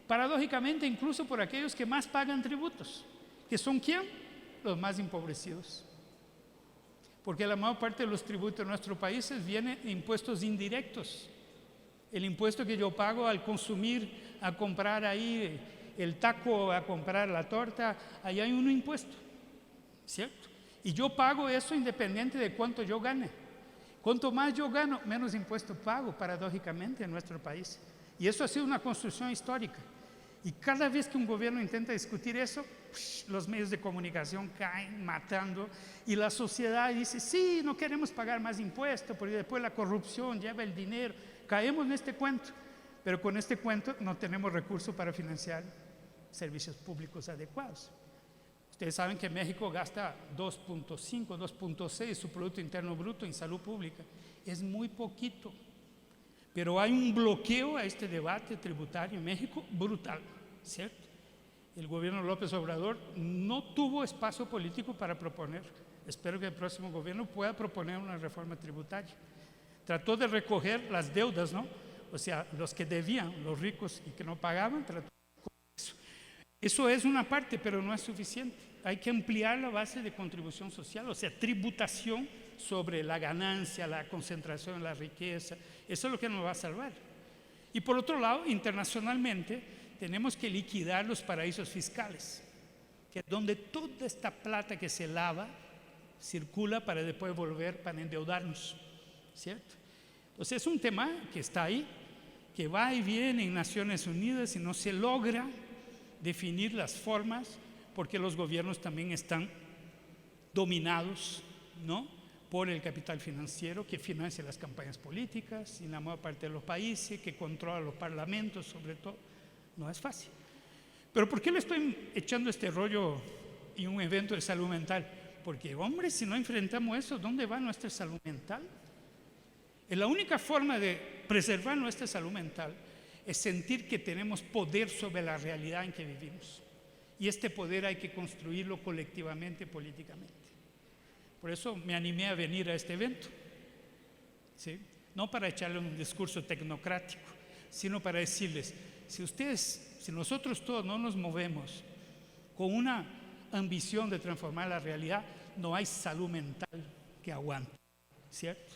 Paradójicamente, incluso por aquellos que más pagan tributos. ¿Que son quién? Los más empobrecidos. Porque la mayor parte de los tributos de nuestros países vienen de impuestos indirectos. El impuesto que yo pago al consumir, a comprar ahí el taco, a comprar la torta, ahí hay un impuesto, ¿cierto? Y yo pago eso independiente de cuánto yo gane. Cuanto más yo gano, menos impuesto pago, paradójicamente, en nuestro país. Y eso ha sido una construcción histórica. Y cada vez que un gobierno intenta discutir eso, los medios de comunicación caen matando y la sociedad dice, sí, no queremos pagar más impuestos porque después la corrupción lleva el dinero. Caemos en este cuento, pero con este cuento no tenemos recursos para financiar servicios públicos adecuados. Ustedes saben que México gasta 2.5, 2.6 su Producto Interno Bruto en salud pública. Es muy poquito. Pero hay un bloqueo a este debate tributario en México brutal, ¿cierto? El gobierno López Obrador no tuvo espacio político para proponer. Espero que el próximo gobierno pueda proponer una reforma tributaria. Trató de recoger las deudas, ¿no? O sea, los que debían, los ricos y que no pagaban, trató de recoger eso. Eso es una parte, pero no es suficiente. Hay que ampliar la base de contribución social, o sea, tributación sobre la ganancia, la concentración en la riqueza. Eso es lo que nos va a salvar. Y por otro lado, internacionalmente, tenemos que liquidar los paraísos fiscales, que es donde toda esta plata que se lava circula para después volver para endeudarnos, ¿cierto? Entonces es un tema que está ahí, que va y viene en Naciones Unidas y no se logra definir las formas porque los gobiernos también están dominados, ¿no?, por el capital financiero que financia las campañas políticas en la mayor parte de los países, que controla los parlamentos sobre todo. No es fácil. Pero ¿por qué le estoy echando este rollo en un evento de salud mental? Porque, hombre, si no enfrentamos eso, ¿dónde va nuestra salud mental? La única forma de preservar nuestra salud mental es sentir que tenemos poder sobre la realidad en que vivimos. Y este poder hay que construirlo colectivamente, políticamente. Por eso me animé a venir a este evento, ¿sí? No para echarle un discurso tecnocrático, sino para decirles, si nosotros todos no nos movemos con una ambición de transformar la realidad, no hay salud mental que aguante, ¿cierto?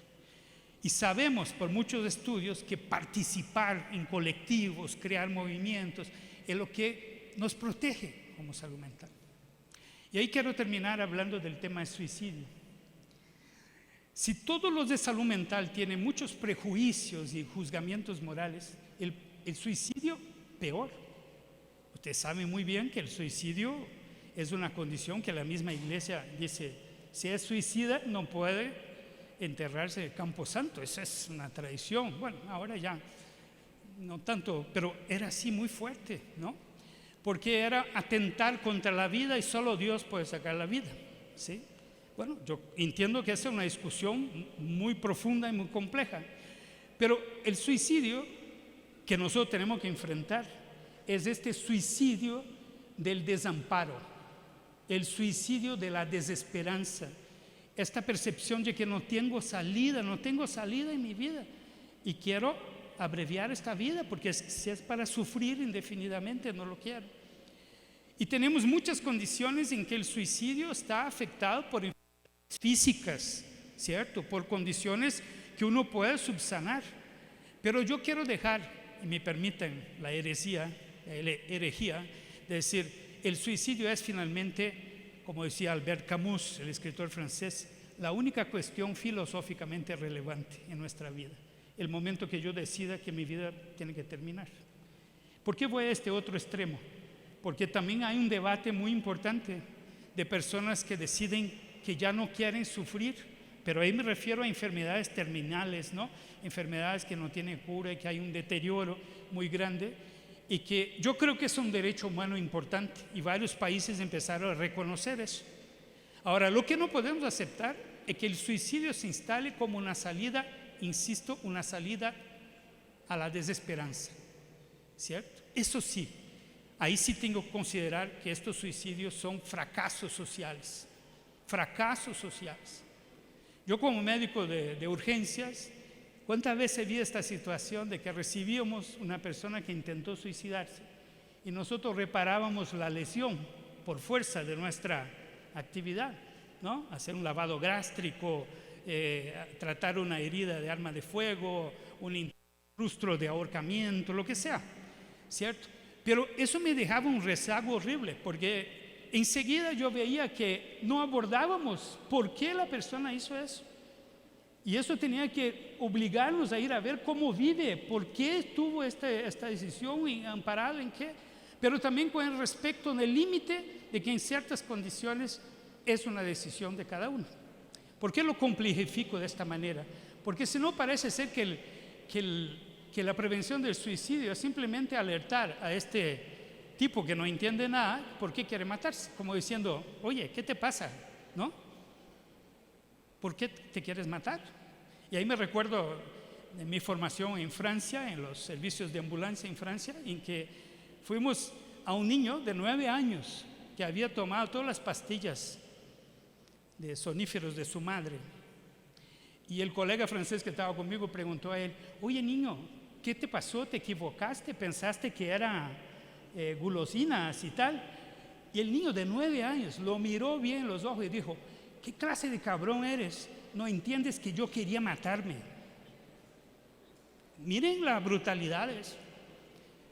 Y sabemos por muchos estudios que participar en colectivos, crear movimientos, es lo que nos protege como salud mental. Y ahí quiero terminar hablando del tema del suicidio. Si todos los de salud mental tienen muchos prejuicios y juzgamientos morales, el suicidio peor. Ustedes saben muy bien que el suicidio es una condición que la misma iglesia dice, si es suicida no puede enterrarse en el Camposanto. Esa es una tradición. Bueno, ahora ya no tanto, pero era así muy fuerte, ¿no? Porque era atentar contra la vida y solo Dios puede sacar la vida, ¿sí? Bueno, yo entiendo que esa es una discusión muy profunda y muy compleja, pero el suicidio que nosotros tenemos que enfrentar es este suicidio del desamparo, el suicidio de la desesperanza, esta percepción de que no tengo salida en mi vida y quiero abreviar esta vida porque si es para sufrir indefinidamente no lo quiero. Y tenemos muchas condiciones en que el suicidio está afectado por enfermedades físicas, ¿cierto? Por condiciones que uno puede subsanar. Pero yo quiero dejar, y me permiten la herejía, de decir, el suicidio es finalmente, como decía Albert Camus, el escritor francés, la única cuestión filosóficamente relevante en nuestra vida. El momento que yo decida que mi vida tiene que terminar. ¿Por qué voy a este otro extremo? Porque también hay un debate muy importante de personas que deciden que ya no quieren sufrir, pero ahí me refiero a enfermedades terminales, ¿no? Enfermedades que no tienen cura y que hay un deterioro muy grande y que yo creo que es un derecho humano importante y varios países empezaron a reconocer eso. Ahora, lo que no podemos aceptar es que el suicidio se instale como una salida, insisto, una salida a la desesperanza, ¿cierto? Eso sí, ahí sí tengo que considerar que estos suicidios son fracasos sociales. Fracasos sociales. Yo como médico de urgencias, ¿cuántas veces vi esta situación de que recibíamos una persona que intentó suicidarse y nosotros reparábamos la lesión por fuerza de nuestra actividad, ¿no? Hacer un lavado gástrico, tratar una herida de arma de fuego, un incrustro de ahorcamiento, lo que sea, ¿cierto? Pero eso me dejaba un rezago horrible porque enseguida yo veía que no abordábamos por qué la persona hizo eso. Y eso tenía que obligarnos a ir a ver cómo vive, por qué tuvo esta decisión y amparado en qué. Pero también con el respecto del límite de que en ciertas condiciones es una decisión de cada uno. ¿Por qué lo complejifico de esta manera? Porque si no parece ser que la prevención del suicidio es simplemente alertar a este tipo que no entiende nada, ¿por qué quiere matarse? Como diciendo, oye, ¿qué te pasa? ¿No? ¿Por qué te quieres matar? Y ahí me recuerdo de mi formación en Francia, en los servicios de ambulancia en Francia, en que fuimos a un niño de 9 años que había tomado todas las pastillas de soníferos de su madre. Y el colega francés que estaba conmigo preguntó a él, oye niño, ¿qué te pasó? ¿Te equivocaste? ¿Pensaste que era gulosinas y tal? Y el niño de 9 años lo miró bien en los ojos y dijo, ¿qué clase de cabrón eres? No entiendes que yo quería matarme. Miren la brutalidad de eso,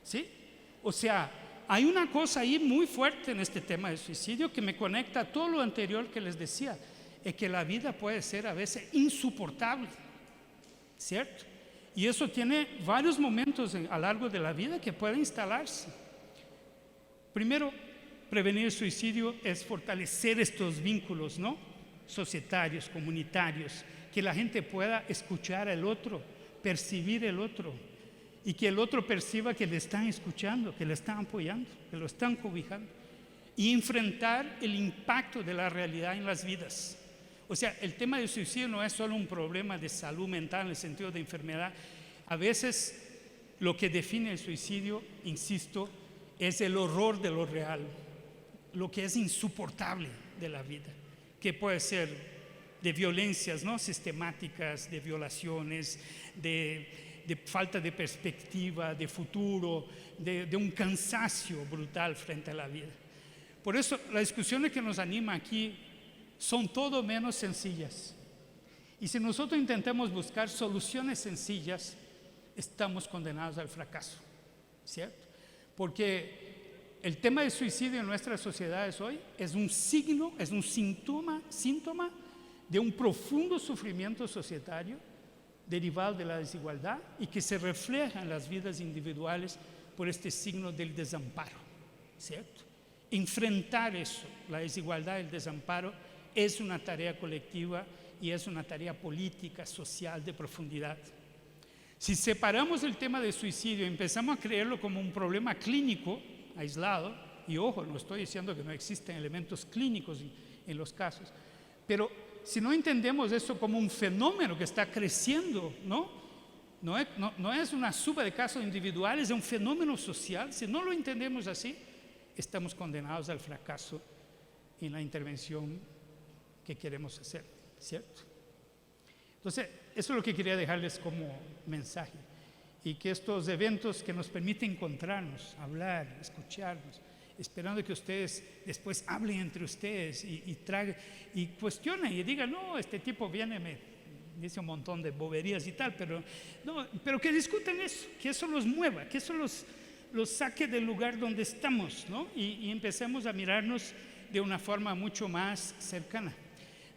¿sí? O sea, hay una cosa ahí muy fuerte en este tema del suicidio que me conecta a todo lo anterior que les decía, es que la vida puede ser a veces insoportable, ¿cierto? Y eso tiene varios momentos a lo largo de la vida que pueden instalarse. Primero, prevenir el suicidio es fortalecer estos vínculos, ¿no? Societarios, comunitarios, que la gente pueda escuchar al otro, percibir el otro y que el otro perciba que le están escuchando, que le están apoyando, que lo están cobijando y enfrentar el impacto de la realidad en las vidas. O sea, el tema del suicidio no es solo un problema de salud mental en el sentido de enfermedad. A veces lo que define el suicidio, insisto, es el horror de lo real, lo que es insoportable de la vida, que puede ser de violencias, ¿no? Sistemáticas, de violaciones, de falta de perspectiva, de futuro, de un cansancio brutal frente a la vida. Por eso las discusiones que nos animan aquí son todo menos sencillas. Y si nosotros intentamos buscar soluciones sencillas, estamos condenados al fracaso, ¿cierto? Porque el tema del suicidio en nuestras sociedades hoy es un signo, es un síntoma de un profundo sufrimiento societario derivado de la desigualdad y que se refleja en las vidas individuales por este signo del desamparo, ¿cierto? Enfrentar eso, la desigualdad y el desamparo, es una tarea colectiva y es una tarea política, social, de profundidad. Si separamos el tema del suicidio y empezamos a creerlo como un problema clínico, aislado, y ojo, no estoy diciendo que no existen elementos clínicos en los casos, pero si no entendemos eso como un fenómeno que está creciendo, no es una suba de casos individuales, es un fenómeno social. Si no lo entendemos así, estamos condenados al fracaso en la intervención que queremos hacer, ¿cierto? Entonces, eso es lo que quería dejarles como mensaje, y que estos eventos que nos permiten encontrarnos, hablar, escucharnos, esperando que ustedes después hablen entre ustedes y traguen y cuestionen y digan, no, este tipo viene, me dice un montón de boberías y tal, pero que discutan eso, que eso los mueva, que eso los saque del lugar donde estamos, ¿no? Y empecemos a mirarnos de una forma mucho más cercana.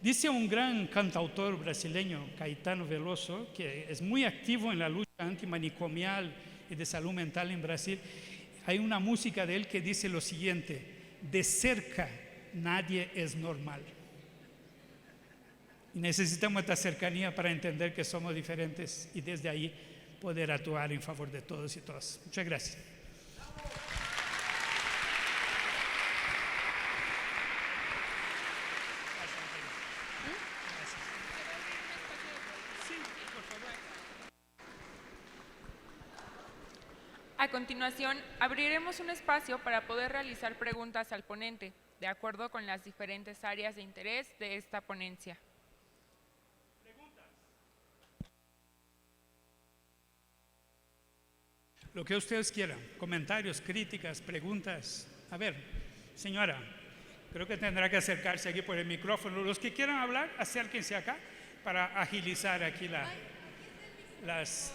Dice un gran cantautor brasileño, Caetano Veloso, que es muy activo en la lucha antimanicomial y de salud mental en Brasil. Hay una música de él que dice lo siguiente: de cerca nadie es normal. Y necesitamos esta cercanía para entender que somos diferentes y desde ahí poder actuar en favor de todos y todas. Muchas gracias. A continuación, abriremos un espacio para poder realizar preguntas al ponente, de acuerdo con las diferentes áreas de interés de esta ponencia. Lo que ustedes quieran, comentarios, críticas, preguntas. A ver, señora, creo que tendrá que acercarse aquí por el micrófono. Los que quieran hablar, acérquense acá para agilizar aquí las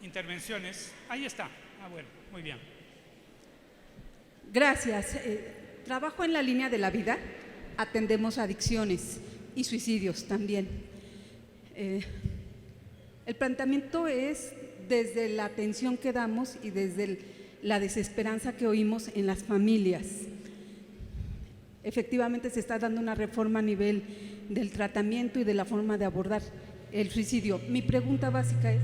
intervenciones. Ahí está. Bueno, muy bien. Gracias. Trabajo en la línea de la vida. Atendemos adicciones y suicidios también. El planteamiento es desde la atención que damos y desde la desesperanza que oímos en las familias. Efectivamente se está dando una reforma a nivel del tratamiento y de la forma de abordar el suicidio. Mi pregunta básica es: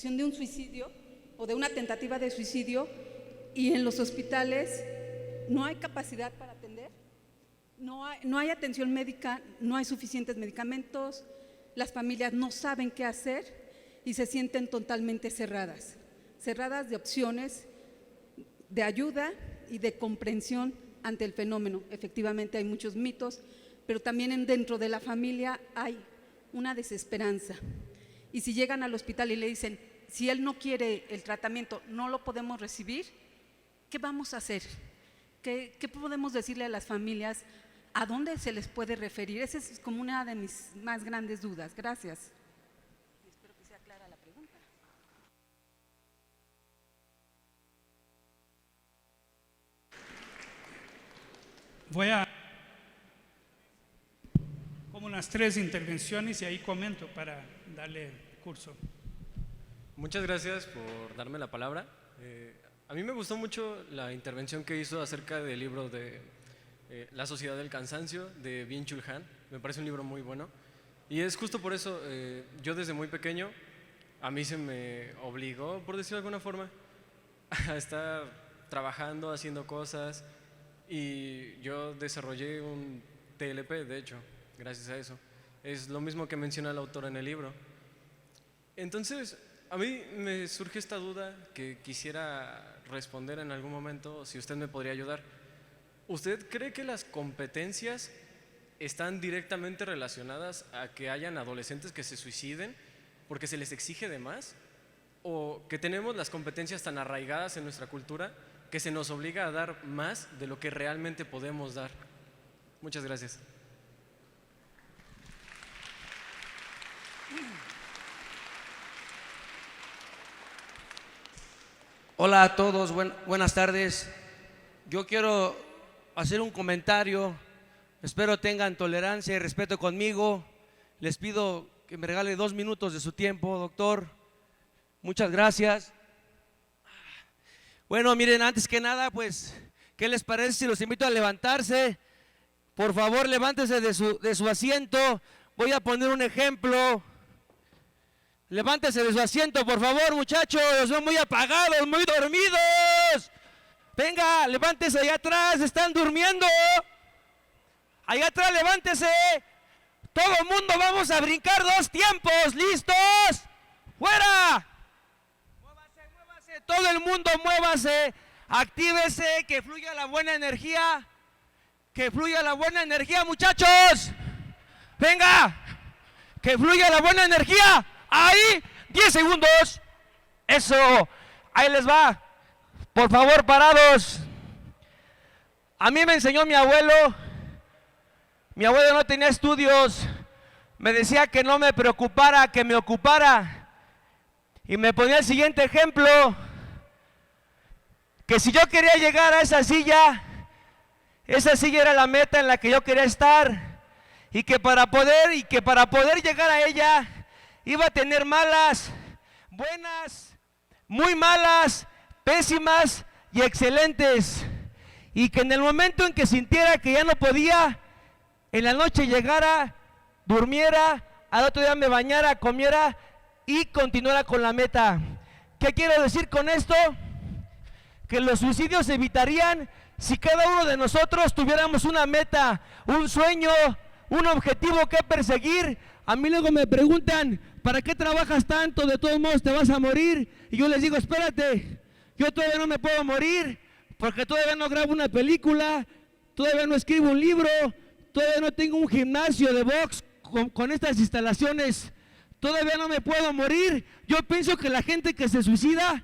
de un suicidio o de una tentativa de suicidio, y en los hospitales no hay capacidad para atender, no hay atención médica, no hay suficientes medicamentos, las familias no saben qué hacer y se sienten totalmente cerradas de opciones de ayuda y de comprensión ante el fenómeno. Efectivamente hay muchos mitos, pero también dentro de la familia hay una desesperanza. Y si llegan al hospital y le dicen, si él no quiere el tratamiento, no lo podemos recibir, ¿qué vamos a hacer? ¿Qué podemos decirle a las familias? ¿A dónde se les puede referir? Esa es como una de mis más grandes dudas. Gracias. Espero que sea clara la pregunta. Voy a como unas 3 intervenciones y ahí comento para darle curso. Muchas gracias por darme la palabra. A mí me gustó mucho la intervención que hizo acerca del libro de La Sociedad del Cansancio de Byung-Chul Han. Me parece un libro muy bueno y es justo por eso, yo desde muy pequeño a mí se me obligó, por decirlo de alguna forma, a estar trabajando, haciendo cosas, y yo desarrollé un TLP, de hecho, gracias a eso. Es lo mismo que menciona la autora en el libro. Entonces, a mí me surge esta duda que quisiera responder en algún momento, si usted me podría ayudar. ¿Usted cree que las competencias están directamente relacionadas a que hayan adolescentes que se suiciden porque se les exige de más? ¿O que tenemos las competencias tan arraigadas en nuestra cultura que se nos obliga a dar más de lo que realmente podemos dar? Muchas gracias. Hola a todos, buenas tardes. Yo quiero hacer un comentario. Espero tengan tolerancia y respeto conmigo. Les pido que me regale 2 minutos de su tiempo, doctor. Muchas gracias. Bueno, miren, antes que nada, pues, ¿qué les parece si los invito a levantarse? Por favor, levántense de su asiento. Voy a poner un ejemplo. Levántese de su asiento, por favor, muchachos. Son muy apagados, muy dormidos. Venga, levántese allá atrás, están durmiendo. Allá atrás, levántese. Todo el mundo vamos a brincar 2 tiempos. ¿Listos? ¡Fuera! Muévase, muévase. Todo el mundo muévase. Actívese, que fluya la buena energía. Que fluya la buena energía, muchachos. Venga. Que fluya la buena energía. Ahí. 10 segundos. Eso. Ahí les va. Por favor, parados. A mí me enseñó mi abuelo. Mi abuelo no tenía estudios. Me decía que no me preocupara, que me ocupara. Y me ponía el siguiente ejemplo. Que si yo quería llegar a esa silla era la meta en la que yo quería estar. Y que para poder llegar a ella, iba a tener malas, buenas, muy malas, pésimas y excelentes. Y que en el momento en que sintiera que ya no podía, en la noche llegara, durmiera, al otro día me bañara, comiera y continuara con la meta. ¿Qué quiero decir con esto? Que los suicidios se evitarían si cada uno de nosotros tuviéramos una meta, un sueño, un objetivo que perseguir. A mí luego me preguntan, ¿para qué trabajas tanto? De todos modos te vas a morir. Y yo les digo, espérate, yo todavía no me puedo morir, porque todavía no grabo una película, todavía no escribo un libro, todavía no tengo un gimnasio de box con estas instalaciones, todavía no me puedo morir. Yo pienso que la gente que se suicida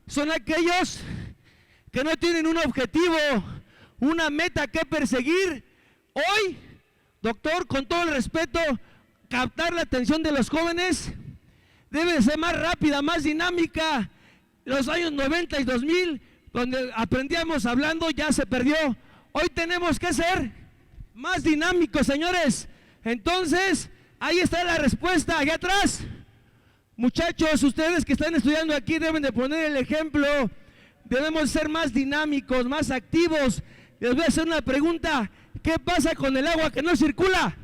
son aquellos que no tienen un objetivo, una meta que perseguir. Hoy, doctor, con todo el respeto, captar la atención de los jóvenes debe ser más rápida, más dinámica. Los años 90 y 2000, donde aprendíamos hablando, ya se perdió. Hoy tenemos que ser más dinámicos, señores. Entonces, ahí está la respuesta, allá atrás. Muchachos, ustedes que están estudiando aquí deben de poner el ejemplo. Debemos ser más dinámicos, más activos. Les voy a hacer una pregunta. ¿Qué pasa con el agua que no circula?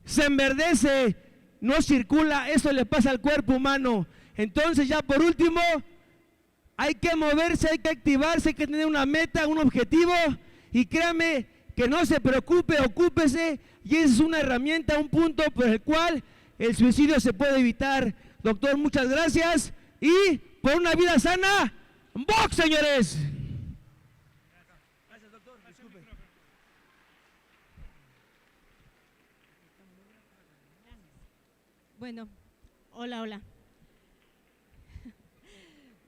Se enverdece, no circula, eso le pasa al cuerpo humano. Entonces, ya por último, hay que moverse, hay que activarse, hay que tener una meta, un objetivo, y créame que no se preocupe, ocúpese, y esa es una herramienta, un punto por el cual el suicidio se puede evitar. Doctor, muchas gracias, y por una vida sana, ¡box, señores! Gracias, doctor, disculpe. Bueno, hola.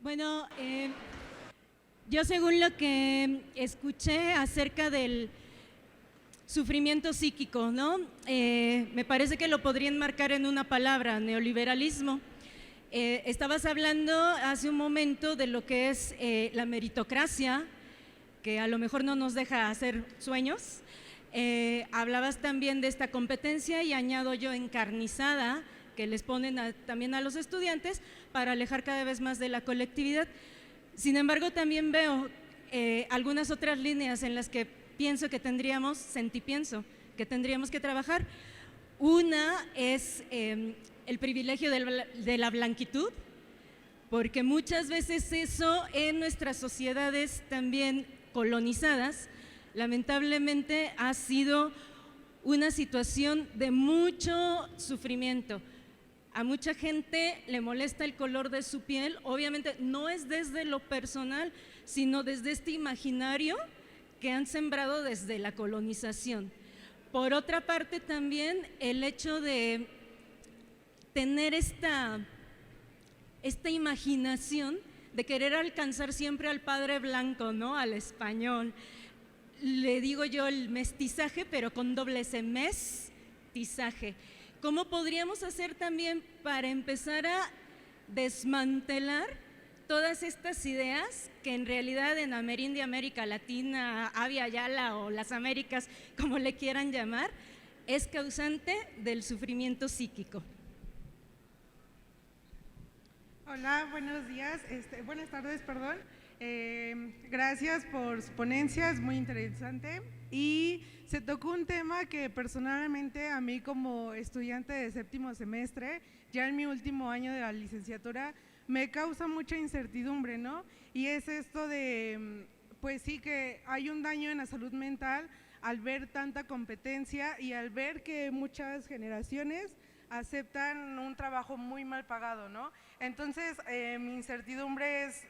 Bueno, yo según lo que escuché acerca del sufrimiento psíquico, ¿no? Me parece que lo podría enmarcar en una palabra, neoliberalismo. Estabas hablando hace un momento de lo que es la meritocracia, que a lo mejor no nos deja hacer sueños. Hablabas también de esta competencia y añado yo encarnizada, que les ponen también a los estudiantes para alejar cada vez más de la colectividad. Sin embargo, también veo algunas otras líneas en las que pienso que tendríamos que trabajar. Una es el privilegio de la blanquitud, porque muchas veces eso en nuestras sociedades también colonizadas, lamentablemente ha sido una situación de mucho sufrimiento. A mucha gente le molesta el color de su piel, obviamente no es desde lo personal, sino desde este imaginario que han sembrado desde la colonización. Por otra parte también el hecho de tener esta imaginación de querer alcanzar siempre al padre blanco, ¿no? Al español. Le digo yo el mestizaje, pero con doble S, mestizaje. ¿Cómo podríamos hacer también para empezar a desmantelar todas estas ideas que en realidad en Amerindia, América Latina, Avia Yala o las Américas, como le quieran llamar, es causante del sufrimiento psíquico? Hola, buenos días, buenas tardes, perdón. Gracias por su ponencia, es muy interesante y se tocó un tema que personalmente a mí como estudiante de 7º semestre, ya en mi último año de la licenciatura, me causa mucha incertidumbre, ¿no? Y es esto de pues sí que hay un daño en la salud mental al ver tanta competencia y al ver que muchas generaciones aceptan un trabajo muy mal pagado, ¿no? Entonces, mi incertidumbre es,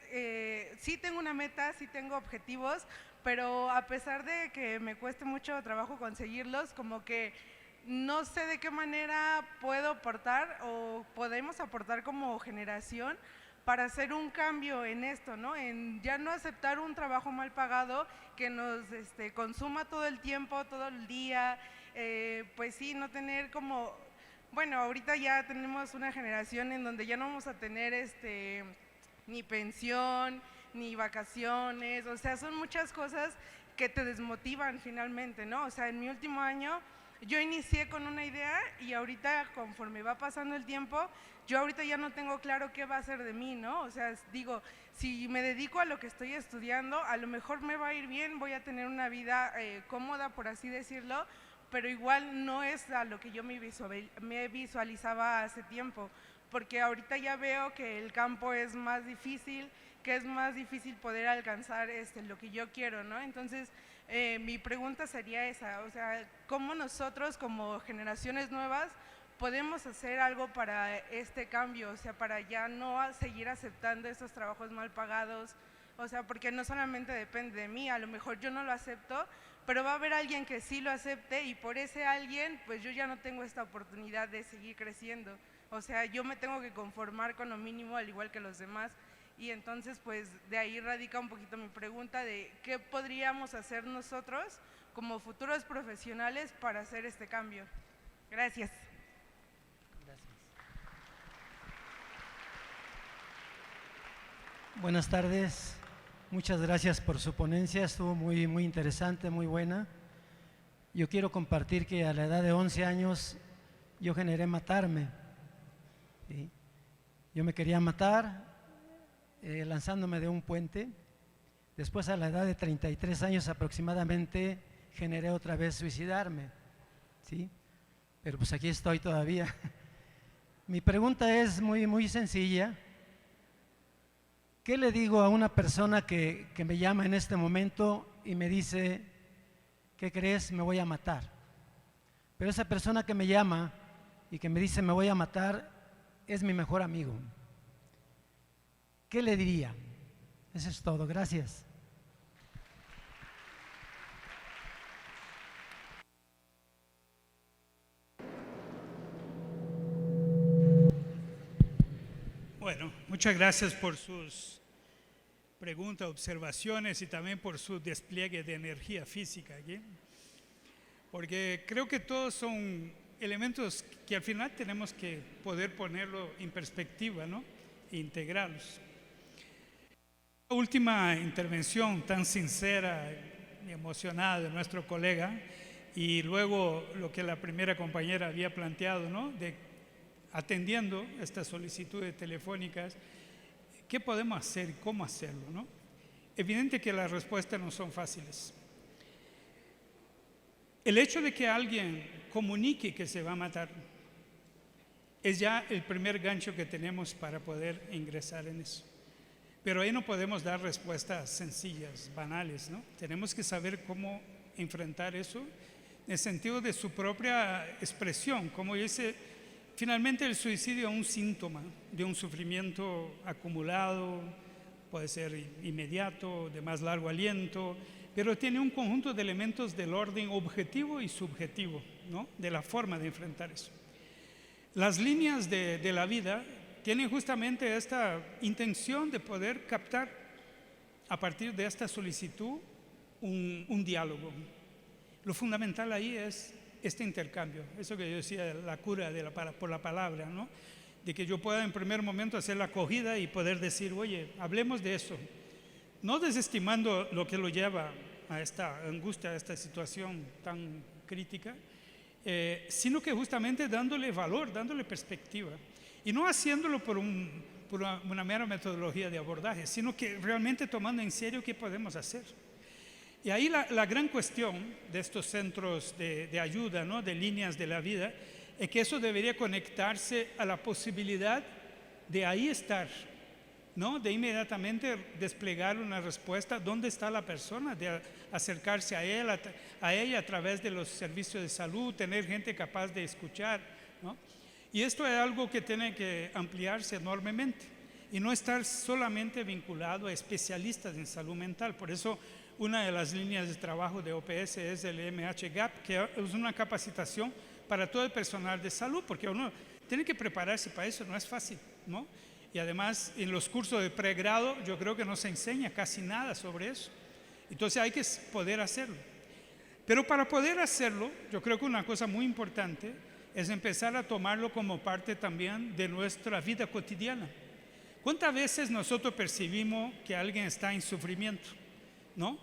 sí tengo una meta, sí tengo objetivos, pero a pesar de que me cueste mucho trabajo conseguirlos, como que no sé de qué manera puedo aportar o podemos aportar como generación para hacer un cambio en esto, ¿no? En ya no aceptar un trabajo mal pagado que nos consuma todo el tiempo, todo el día, pues sí, no tener como, bueno, ahorita ya tenemos una generación en donde ya no vamos a tener ni pensión, ni vacaciones, o sea, son muchas cosas que te desmotivan finalmente, ¿no? O sea, en mi último año yo inicié con una idea y ahorita conforme va pasando el tiempo, yo ahorita ya no tengo claro qué va a ser de mí, ¿no? O sea, digo, si me dedico a lo que estoy estudiando, a lo mejor me va a ir bien, voy a tener una vida cómoda, por así decirlo, pero igual no es a lo que yo me visualizaba hace tiempo, porque ahorita ya veo que el campo es más difícil, que es más difícil poder alcanzar lo que yo quiero, ¿no? Entonces, mi pregunta sería esa, o sea, ¿cómo nosotros como generaciones nuevas podemos hacer algo para este cambio? O sea, para ya no seguir aceptando estos trabajos mal pagados, o sea, porque no solamente depende de mí, a lo mejor yo no lo acepto, pero va a haber alguien que sí lo acepte y por ese alguien, pues yo ya no tengo esta oportunidad de seguir creciendo. O sea, yo me tengo que conformar con lo mínimo al igual que los demás. Y entonces, pues de ahí radica un poquito mi pregunta de qué podríamos hacer nosotros como futuros profesionales para hacer este cambio. Gracias. Buenas tardes, muchas gracias por su ponencia, estuvo muy interesante, muy buena. Yo quiero compartir que a la edad de 11 años yo generé matarme. ¿Sí? Yo me quería matar lanzándome de un puente. Después, a la edad de 33 años aproximadamente, generé otra vez suicidarme, ¿sí? Pero pues aquí estoy todavía. Mi pregunta es muy sencilla. ¿Qué le digo a una persona que me llama en este momento y me dice, ¿qué crees? Me voy a matar. Pero esa persona que me llama y que me dice me voy a matar es mi mejor amigo. ¿Qué le diría? Eso es todo, gracias. Bueno, muchas gracias por sus preguntas, observaciones y también por su despliegue de energía física aquí. Porque creo que todos son elementos que al final tenemos que poder ponerlo en perspectiva, ¿no? E integrarlos. La última intervención tan sincera y emocionada de nuestro colega y luego lo que la primera compañera había planteado, ¿no? De atendiendo estas solicitudes telefónicas, ¿qué podemos hacer y cómo hacerlo, ¿no? Evidente que las respuestas no son fáciles. El hecho de que alguien comunique que se va a matar es ya el primer gancho que tenemos para poder ingresar en eso. Pero ahí no podemos dar respuestas sencillas, banales, ¿no? Tenemos que saber cómo enfrentar eso en el sentido de su propia expresión. Como dice, finalmente el suicidio es un síntoma de un sufrimiento acumulado, puede ser inmediato, de más largo aliento, pero tiene un conjunto de elementos del orden objetivo y subjetivo, ¿no? De la forma de enfrentar eso. Las líneas de la vida tienen justamente esta intención de poder captar a partir de esta solicitud un diálogo. Lo fundamental ahí es este intercambio, eso que yo decía, la cura por la palabra, ¿no? De que yo pueda en primer momento hacer la acogida y poder decir, oye, hablemos de eso, no desestimando lo que lo lleva a esta angustia, a esta situación tan crítica, sino que justamente dándole valor, dándole perspectiva. Y no haciéndolo por una mera metodología de abordaje, sino que realmente tomando en serio qué podemos hacer. Y ahí la gran cuestión de estos centros de ayuda, ¿no? De líneas de la vida, es que eso debería conectarse a la posibilidad de ahí estar ¿no? De inmediatamente desplegar una respuesta, ¿dónde está la persona? De acercarse a ella a través de los servicios de salud, tener gente capaz de escuchar, ¿no? Y esto es algo que tiene que ampliarse enormemente y no estar solamente vinculado a especialistas en salud mental. Por eso una de las líneas de trabajo de OPS es el MH-GAP, que es una capacitación para todo el personal de salud, porque uno tiene que prepararse para eso, no es fácil, ¿no? Y además en los cursos de pregrado yo creo que no se enseña casi nada sobre eso. Entonces hay que poder hacerlo. Pero para poder hacerlo, yo creo que una cosa muy importante es empezar a tomarlo como parte también de nuestra vida cotidiana. ¿Cuántas veces nosotros percibimos que alguien está en sufrimiento? ¿No?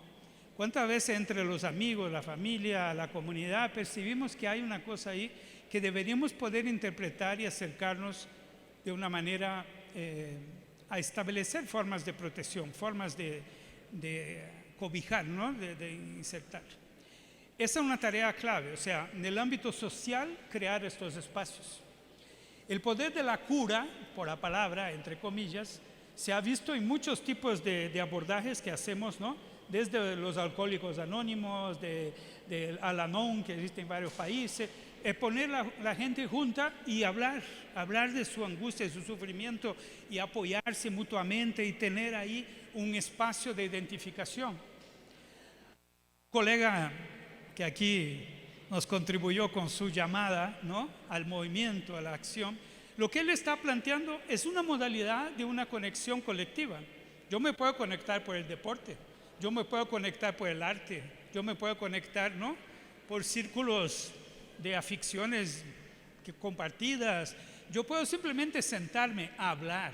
¿Cuántas veces entre los amigos, la familia, la comunidad percibimos que hay una cosa ahí que deberíamos poder interpretar y acercarnos de una manera a establecer formas de protección, formas de cobijar, ¿no? de insertar? Esa es una tarea clave, o sea, en el ámbito social, crear estos espacios. El poder de la cura, por la palabra, entre comillas, se ha visto en muchos tipos de abordajes que hacemos, ¿no? Desde los alcohólicos anónimos, del Al-Anon, que existe en varios países, poner la gente junta y hablar de su angustia, de su sufrimiento y apoyarse mutuamente y tener ahí un espacio de identificación. Colega que aquí nos contribuyó con su llamada, ¿no? Al movimiento, a la acción, lo que él está planteando es una modalidad de una conexión colectiva. Yo me puedo conectar por el deporte, yo me puedo conectar por el arte, yo me puedo conectar, ¿no? Por círculos de aficiones compartidas. Yo puedo simplemente sentarme a hablar.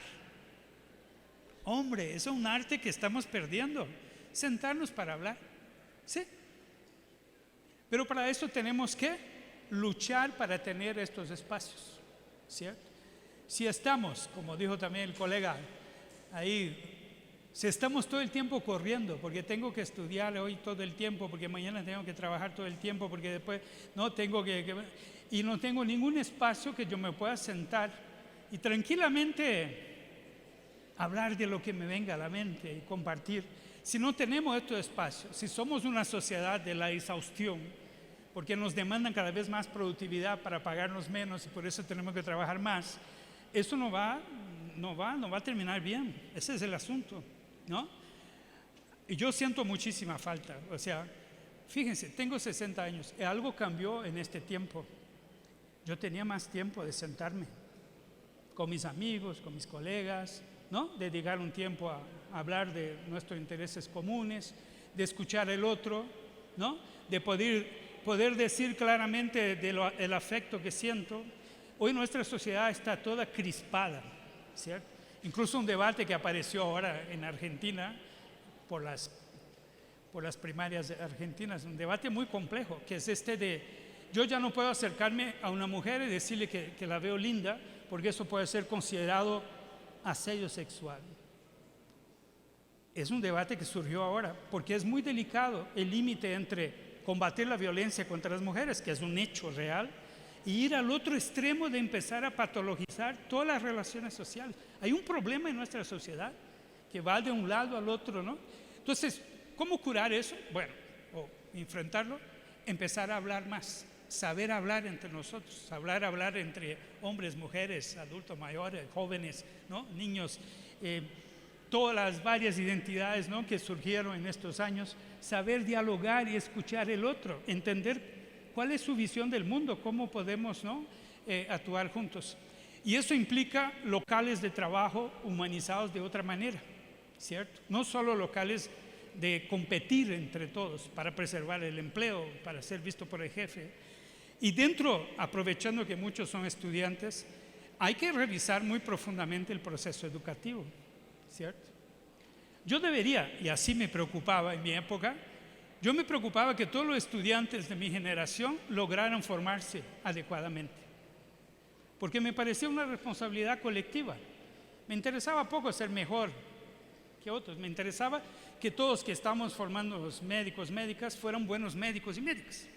Hombre, eso es un arte que estamos perdiendo, sentarnos para hablar. Sí. Pero para eso tenemos que luchar para tener estos espacios, ¿cierto? Si estamos, como dijo también el colega ahí, si estamos todo el tiempo corriendo, porque tengo que estudiar hoy todo el tiempo, porque mañana tengo que trabajar todo el tiempo, porque después no tengo y no tengo ningún espacio que yo me pueda sentar y tranquilamente hablar de lo que me venga a la mente y compartir. Si no tenemos estos espacios, si somos una sociedad de la exhaustión, porque nos demandan cada vez más productividad para pagarnos menos y por eso tenemos que trabajar más, eso no va a terminar bien. Ese es el asunto, ¿no? Y yo siento muchísima falta. O sea, fíjense, tengo 60 años, algo cambió en este tiempo. Yo tenía más tiempo de sentarme con mis amigos, con mis colegas, ¿no? Dedicar un tiempo a hablar de nuestros intereses comunes, de escuchar al otro, ¿no? De poder decir claramente del afecto que siento. Hoy nuestra sociedad está toda crispada, ¿cierto? Incluso un debate que apareció ahora en Argentina por las primarias argentinas, un debate muy complejo, que es este de yo ya no puedo acercarme a una mujer y decirle que la veo linda, porque eso puede ser considerado asedio sexual. Es un debate que surgió ahora, porque es muy delicado el límite entre combatir la violencia contra las mujeres, que es un hecho real, y ir al otro extremo de empezar a patologizar todas las relaciones sociales. Hay un problema en nuestra sociedad que va de un lado al otro, ¿no? Entonces, ¿cómo curar eso? Bueno, o enfrentarlo, empezar a hablar más, saber hablar entre nosotros, saber hablar entre hombres, mujeres, adultos mayores, jóvenes, ¿no? Niños, todas las varias identidades, ¿no? Que surgieron en estos años, saber dialogar y escuchar el otro, entender cuál es su visión del mundo, cómo podemos, ¿no? Actuar juntos. Y eso implica locales de trabajo humanizados de otra manera, ¿cierto? No solo locales de competir entre todos para preservar el empleo, para ser visto por el jefe. Y dentro, aprovechando que muchos son estudiantes, hay que revisar muy profundamente el proceso educativo, ¿cierto? Yo debería, y así me preocupaba en mi época, yo me preocupaba que todos los estudiantes de mi generación lograran formarse adecuadamente, porque me parecía una responsabilidad colectiva. Me interesaba poco ser mejor que otros, me interesaba que todos que estamos formando los médicos, médicas, fueran buenos médicos y médicas.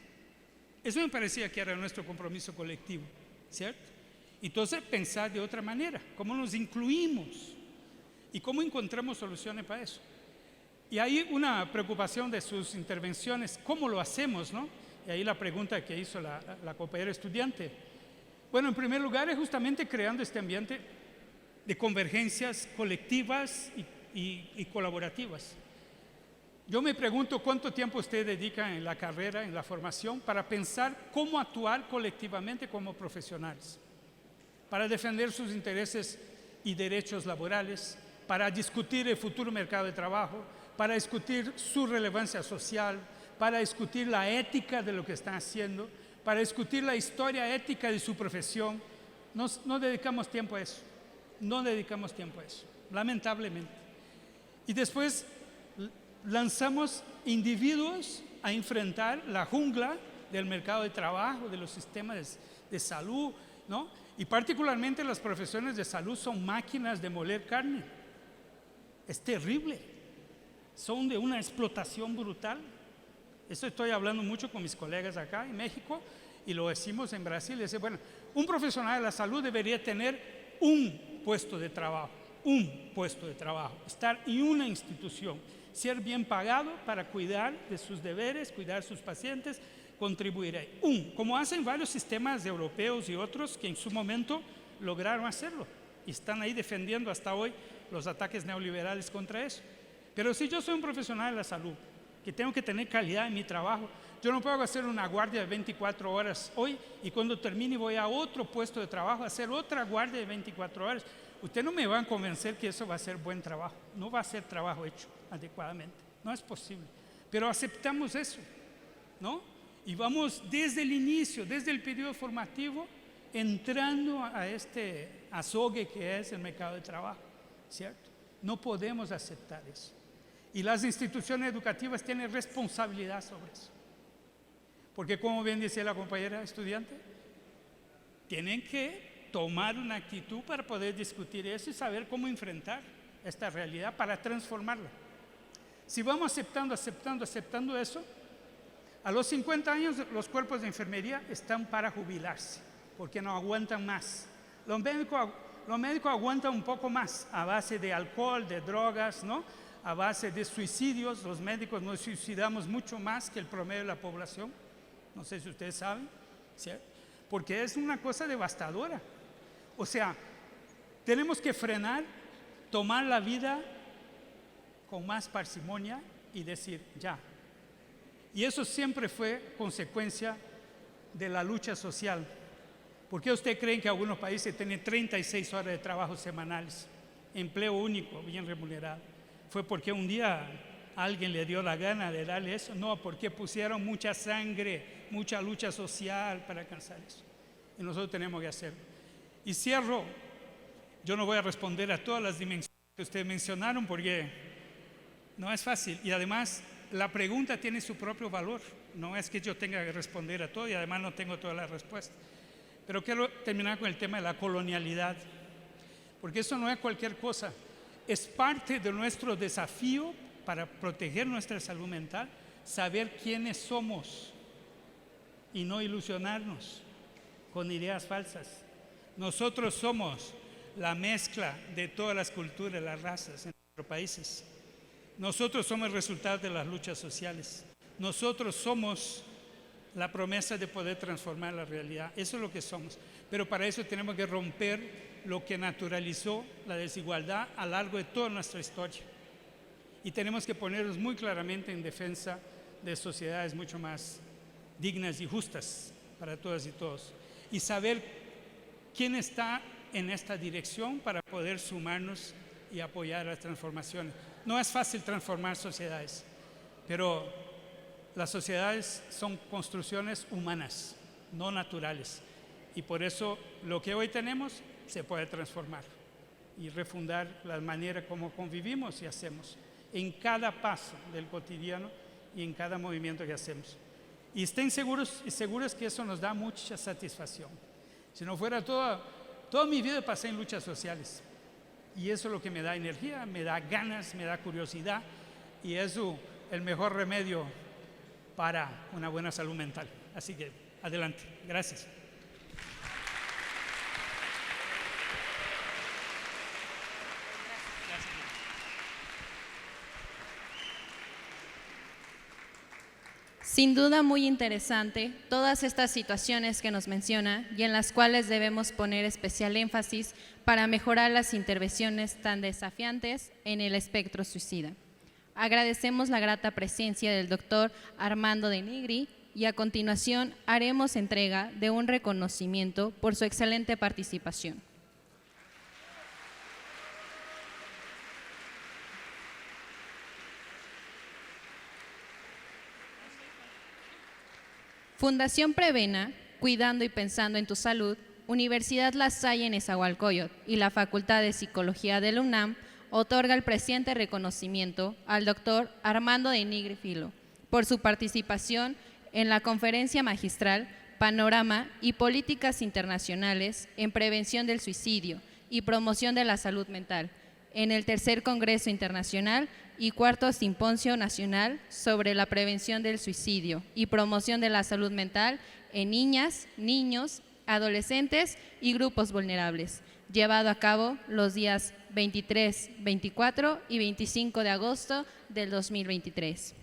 Eso me parecía que era nuestro compromiso colectivo, ¿cierto? Entonces pensar de otra manera, cómo nos incluimos. ¿Y cómo encontramos soluciones para eso? Y hay una preocupación de sus intervenciones, ¿cómo lo hacemos, no? Y ahí la pregunta que hizo la compañera estudiante. Bueno, en primer lugar es justamente creando este ambiente de convergencias colectivas y colaborativas. Yo me pregunto cuánto tiempo usted dedica en la carrera, en la formación, para pensar cómo actuar colectivamente como profesionales, para defender sus intereses y derechos laborales, para discutir el futuro mercado de trabajo, para discutir su relevancia social, para discutir la ética de lo que están haciendo, para discutir la historia ética de su profesión. No dedicamos tiempo a eso, no dedicamos tiempo a eso, lamentablemente. Y después lanzamos individuos a enfrentar la jungla del mercado de trabajo, de los sistemas de salud, ¿no? Y particularmente las profesiones de salud son máquinas de moler carne. Es terrible, son de una explotación brutal. Eso estoy hablando mucho con mis colegas acá en México y lo decimos en Brasil. Dice, bueno, un profesional de la salud debería tener un puesto de trabajo, estar en una institución, ser bien pagado para cuidar de sus deberes, cuidar de sus pacientes, contribuir ahí. Como hacen varios sistemas europeos y otros que en su momento lograron hacerlo y están ahí defendiendo hasta hoy los ataques neoliberales contra eso. Pero si yo soy un profesional de la salud, que tengo que tener calidad en mi trabajo, yo no puedo hacer una guardia de 24 horas hoy y cuando termine voy a otro puesto de trabajo a hacer otra guardia de 24 horas. Usted no me va a convencer que eso va a ser buen trabajo, no va a ser trabajo hecho adecuadamente, no es posible. Pero aceptamos eso, ¿no? Y vamos desde el inicio, desde el periodo formativo, entrando a este azogue que es el mercado de trabajo, ¿cierto? No podemos aceptar eso. Y las instituciones educativas tienen responsabilidad sobre eso. Porque como bien decía la compañera estudiante, tienen que tomar una actitud para poder discutir eso y saber cómo enfrentar esta realidad para transformarla. Si vamos aceptando eso, a los 50 años los cuerpos de enfermería están para jubilarse, porque no aguantan más. Los médicos aguantan un poco más a base de alcohol, de drogas, ¿no? A base de suicidios. Los médicos nos suicidamos mucho más que el promedio de la población. No sé si ustedes saben, ¿cierto? Porque es una cosa devastadora. O sea, tenemos que frenar, tomar la vida con más parsimonia y decir ya. Y eso siempre fue consecuencia de la lucha social. ¿Por qué usted cree que algunos países tienen 36 horas de trabajo semanales? Empleo único, bien remunerado. ¿Fue porque un día alguien le dio la gana de darle eso? No, porque pusieron mucha sangre, mucha lucha social para alcanzar eso. Y nosotros tenemos que hacerlo. Y cierro, yo no voy a responder a todas las dimensiones que ustedes mencionaron porque no es fácil. Y además, la pregunta tiene su propio valor. No es que yo tenga que responder a todo y además no tengo todas las respuestas. Pero quiero terminar con el tema de la colonialidad, porque eso no es cualquier cosa. Es parte de nuestro desafío para proteger nuestra salud mental, saber quiénes somos y no ilusionarnos con ideas falsas. Nosotros somos la mezcla de todas las culturas, las razas en nuestros países. Nosotros somos el resultado de las luchas sociales. Nosotros somos la promesa de poder transformar la realidad. Eso es lo que somos. Pero para eso tenemos que romper lo que naturalizó la desigualdad a lo largo de toda nuestra historia. Y tenemos que ponernos muy claramente en defensa de sociedades mucho más dignas y justas para todas y todos. Y saber quién está en esta dirección para poder sumarnos y apoyar las transformaciones. No es fácil transformar sociedades, pero las sociedades son construcciones humanas, no naturales. Y por eso lo que hoy tenemos se puede transformar y refundar la manera como convivimos y hacemos en cada paso del cotidiano y en cada movimiento que hacemos. Y estén seguros y seguras que eso nos da mucha satisfacción. Si no fuera toda mi vida pasé en luchas sociales. Y eso es lo que me da energía, me da ganas, me da curiosidad. Y eso es el mejor remedio para una buena salud mental. Así que adelante. Gracias. Gracias. Sin duda muy interesante todas estas situaciones que nos menciona y en las cuales debemos poner especial énfasis para mejorar las intervenciones tan desafiantes en el espectro suicida. Agradecemos la grata presencia del doctor Armando de Nigri y a continuación haremos entrega de un reconocimiento por su excelente participación. Fundación Prevena, cuidando y pensando en tu salud, Universidad La Salle en Nezahualcóyotl y la Facultad de Psicología de la UNAM otorga el presente reconocimiento al doctor Armando de Nigri Filo por su participación en la conferencia magistral Panorama y Políticas Internacionales en Prevención del Suicidio y Promoción de la Salud Mental en el Tercer Congreso Internacional y Cuarto Simposio Nacional sobre la Prevención del Suicidio y Promoción de la Salud Mental en niñas, niños, adolescentes y grupos vulnerables, llevado a cabo los días 23, 24 y 25 de agosto del 2023.